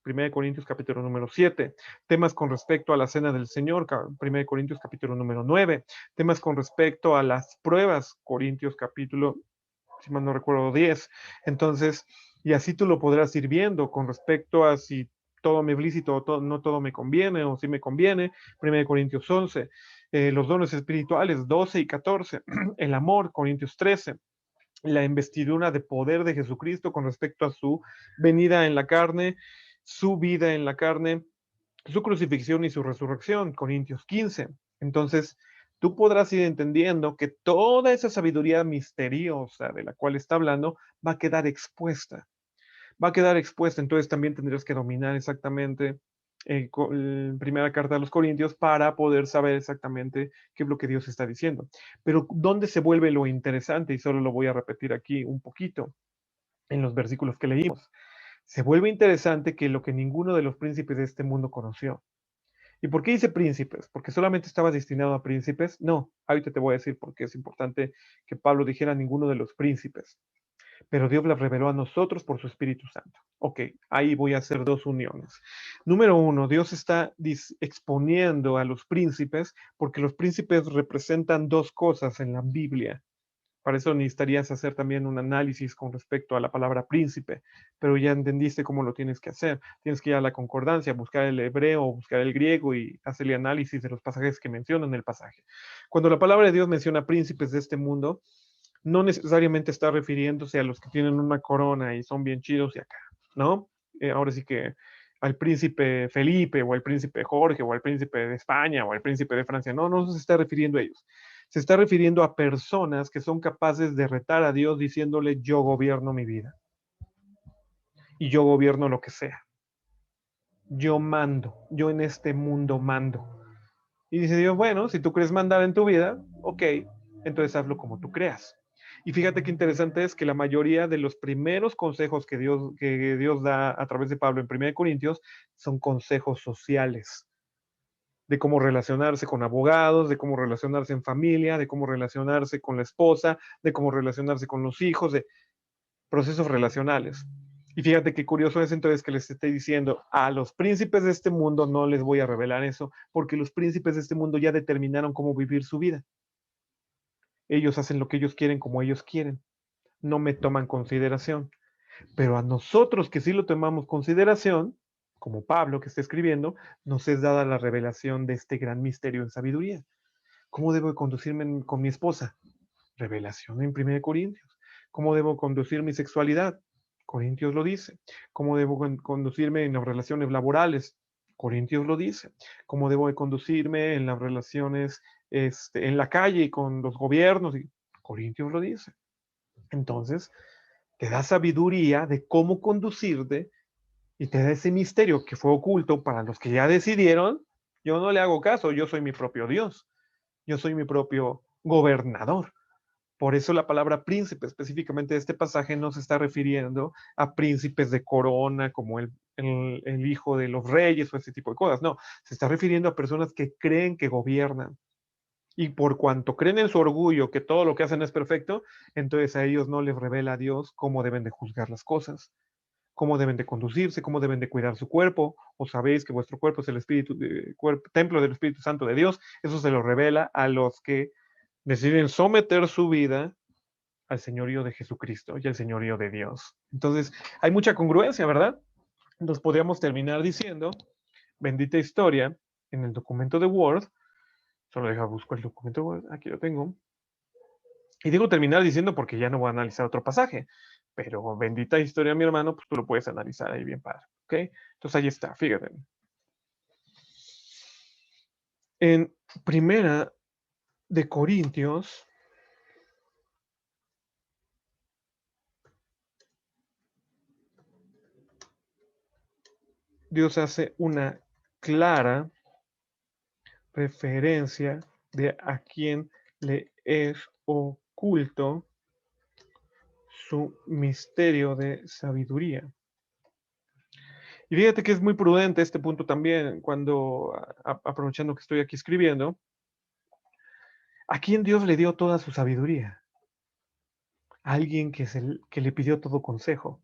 S1: 1 Corintios capítulo número 7, temas con respecto a la cena del Señor, 1 Corintios capítulo número 9, temas con respecto a las pruebas, Corintios capítulo, si mal no recuerdo, 10. Entonces, y así tú lo podrás ir viendo con respecto a si todo me es lícito o no todo me conviene o si me conviene, 1 Corintios 11, los dones espirituales, 12 y 14, el amor, Corintios 13, la investidura de poder de Jesucristo con respecto a su venida en la carne, su vida en la carne, su crucifixión y su resurrección, Corintios 15. Entonces, tú podrás ir entendiendo que toda esa sabiduría misteriosa de la cual está hablando va a quedar expuesta. Va a quedar expuesta, entonces también tendrás que dominar exactamente primera carta de los Corintios para poder saber exactamente qué es lo que Dios está diciendo. Pero ¿dónde se vuelve lo interesante? Y solo lo voy a repetir aquí un poquito en los versículos que leímos. Se vuelve interesante que lo que ninguno de los príncipes de este mundo conoció. ¿Y por qué dice príncipes? ¿Porque solamente estaba destinado a príncipes? No, ahorita te voy a decir por qué es importante que Pablo dijera ninguno de los príncipes. Pero Dios las reveló a nosotros por su Espíritu Santo. Ok, ahí voy a hacer dos uniones. Número uno, Dios está exponiendo a los príncipes porque los príncipes representan dos cosas en la Biblia. Para eso necesitarías hacer también un análisis con respecto a la palabra príncipe, pero ya entendiste cómo lo tienes que hacer. Tienes que ir a la concordancia, buscar el hebreo, buscar el griego y hacerle análisis de los pasajes que mencionan el pasaje. Cuando la palabra de Dios menciona príncipes de este mundo, no necesariamente está refiriéndose a los que tienen una corona y son bien chidos y acá, ¿no? Ahora sí que al príncipe Felipe o al príncipe Jorge o al príncipe de España o al príncipe de Francia. No, no se está refiriendo a ellos. Se está refiriendo a personas que son capaces de retar a Dios diciéndole yo gobierno mi vida y yo gobierno lo que sea. Yo mando, yo en este mundo mando. Y dice Dios, bueno, si tú crees mandar en tu vida, ok, entonces hazlo como tú creas. Y fíjate qué interesante es que la mayoría de los primeros consejos que Dios da a través de Pablo en 1 Corintios son consejos sociales, de cómo relacionarse con abogados, de cómo relacionarse en familia, de cómo relacionarse con la esposa, de cómo relacionarse con los hijos, de procesos relacionales. Y fíjate qué curioso es entonces que les esté diciendo a los príncipes de este mundo no les voy a revelar eso, porque los príncipes de este mundo ya determinaron cómo vivir su vida. Ellos hacen lo que ellos quieren como ellos quieren. No me toman consideración. Pero a nosotros que sí lo tomamos consideración, como Pablo que está escribiendo, nos es dada la revelación de este gran misterio en sabiduría. ¿Cómo debo conducirme con mi esposa? Revelación en 1 Corintios. ¿Cómo debo conducir mi sexualidad? Corintios lo dice. ¿Cómo debo conducirme en las relaciones laborales? Corintios lo dice. ¿Cómo debo conducirme en las relaciones en la calle y con los gobiernos? Corintios lo dice. Entonces, te da sabiduría de cómo conducirte y te da ese misterio que fue oculto para los que ya decidieron. Yo no le hago caso, yo soy mi propio Dios. Yo soy mi propio gobernador. Por eso la palabra príncipe, específicamente de este pasaje, no se está refiriendo a príncipes de corona como el hijo de los reyes o ese tipo de cosas. No, se está refiriendo a personas que creen que gobiernan. Y por cuanto creen en su orgullo que todo lo que hacen es perfecto, entonces a ellos no les revela a Dios cómo deben de juzgar las cosas, cómo deben de conducirse, cómo deben de cuidar su cuerpo. O sabéis que vuestro cuerpo es el templo del Espíritu Santo de Dios. Eso se lo revela a los que deciden someter su vida al señorío de Jesucristo y al señorío de Dios. Entonces, hay mucha congruencia, ¿verdad? Entonces, podríamos terminar diciendo, bendita historia, en el documento de Word, solo deja busco el documento de Word, aquí lo tengo, y digo terminar diciendo porque ya no voy a analizar otro pasaje, pero bendita historia, mi hermano, pues tú lo puedes analizar ahí bien padre, ¿ok? Entonces, ahí está, fíjate. En Primera de Corintios, Dios hace una clara referencia de a quién le es oculto su misterio de sabiduría. Y fíjate que es muy prudente este punto también, cuando, aprovechando que estoy aquí escribiendo, ¿a quién Dios le dio toda su sabiduría? A alguien que le pidió todo consejo.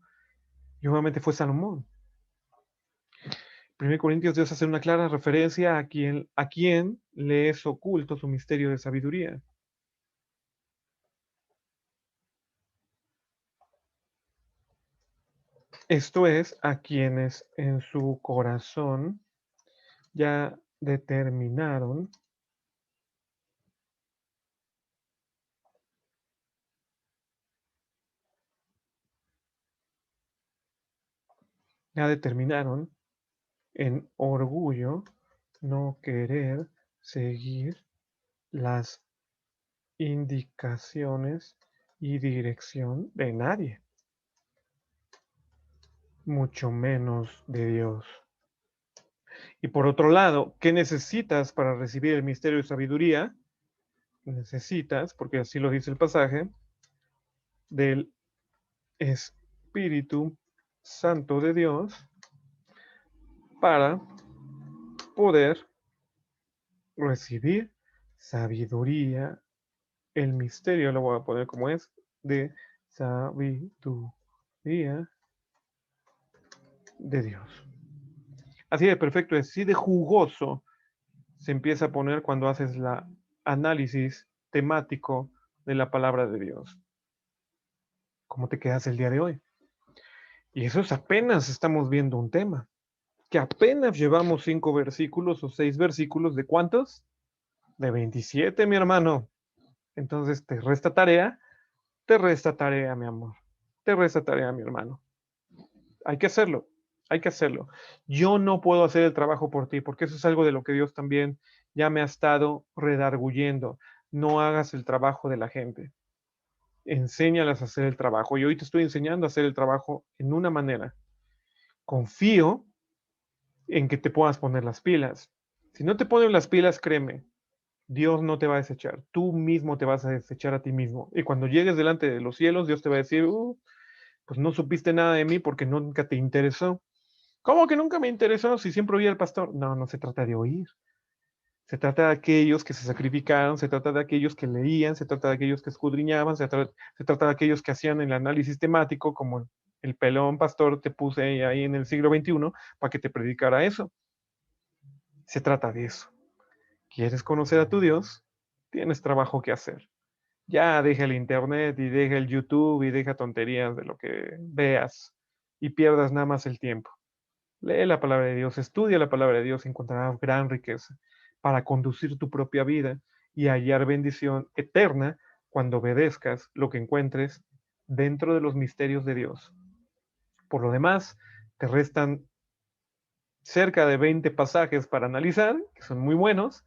S1: Y obviamente fue Salomón. 1 Corintios, Dios hace una clara referencia a quién le es oculto su misterio de sabiduría. Esto es, a quienes en su corazón ya determinaron en orgullo no querer seguir las indicaciones y dirección de nadie, mucho menos de Dios. Y por otro lado, ¿qué necesitas para recibir el misterio de sabiduría? Necesitas, porque así lo dice el pasaje, del Espíritu Santo de Dios para poder recibir sabiduría. El misterio lo voy a poner como es, de sabiduría de Dios. Así de perfecto, así de jugoso se empieza a poner cuando haces la análisis temático de la palabra de Dios. ¿Cómo te quedas el día de hoy? Y eso es apenas estamos viendo un tema, que apenas llevamos 5 versículos o 6 versículos, ¿de cuántos? De 27, mi hermano. Entonces, te resta tarea, mi amor, te resta tarea, mi hermano. Hay que hacerlo, hay que hacerlo. Yo no puedo hacer el trabajo por ti, porque eso es algo de lo que Dios también ya me ha estado redarguyendo. No hagas el trabajo de la gente, enséñalas a hacer el trabajo. Y hoy te estoy enseñando a hacer el trabajo en una manera. Confío en que te puedas poner las pilas. Si no te ponen las pilas, créeme, Dios no te va a desechar. Tú mismo te vas a desechar a ti mismo. Y cuando llegues delante de los cielos, Dios te va a decir, pues no supiste nada de mí porque nunca te interesó. ¿Cómo que nunca me interesó si siempre oía al pastor? No, no se trata de oír. Se trata de aquellos que se sacrificaron, se trata de aquellos que leían, se trata de aquellos que escudriñaban, se trata de aquellos que hacían el análisis temático, como el pelón pastor te puse ahí en el siglo XXI para que te predicara eso. Se trata de eso. ¿Quieres conocer a tu Dios? Tienes trabajo que hacer. Ya deja el internet y deja el YouTube y deja tonterías de lo que veas y pierdas nada más el tiempo. Lee la palabra de Dios, estudia la palabra de Dios y encontrarás gran riqueza para conducir tu propia vida y hallar bendición eterna cuando obedezcas lo que encuentres dentro de los misterios de Dios. Por lo demás, te restan cerca de 20 pasajes para analizar, que son muy buenos.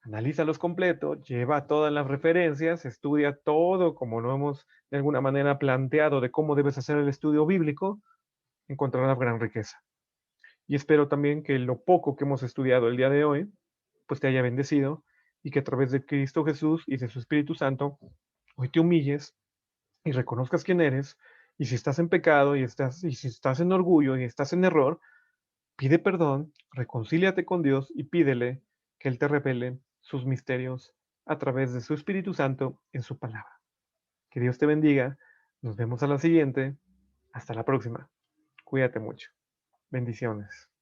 S1: Analízalos completo, lleva todas las referencias, estudia todo como lo hemos de alguna manera planteado de cómo debes hacer el estudio bíblico, encontrarás gran riqueza. Y espero también que lo poco que hemos estudiado el día de hoy, pues te haya bendecido y que a través de Cristo Jesús y de su Espíritu Santo, hoy te humilles y reconozcas quién eres. Y si estás en pecado y si estás en orgullo y estás en error, pide perdón, reconcíliate con Dios y pídele que Él te revele sus misterios a través de su Espíritu Santo en su palabra. Que Dios te bendiga. Nos vemos a la siguiente. Hasta la próxima. Cuídate mucho. Bendiciones.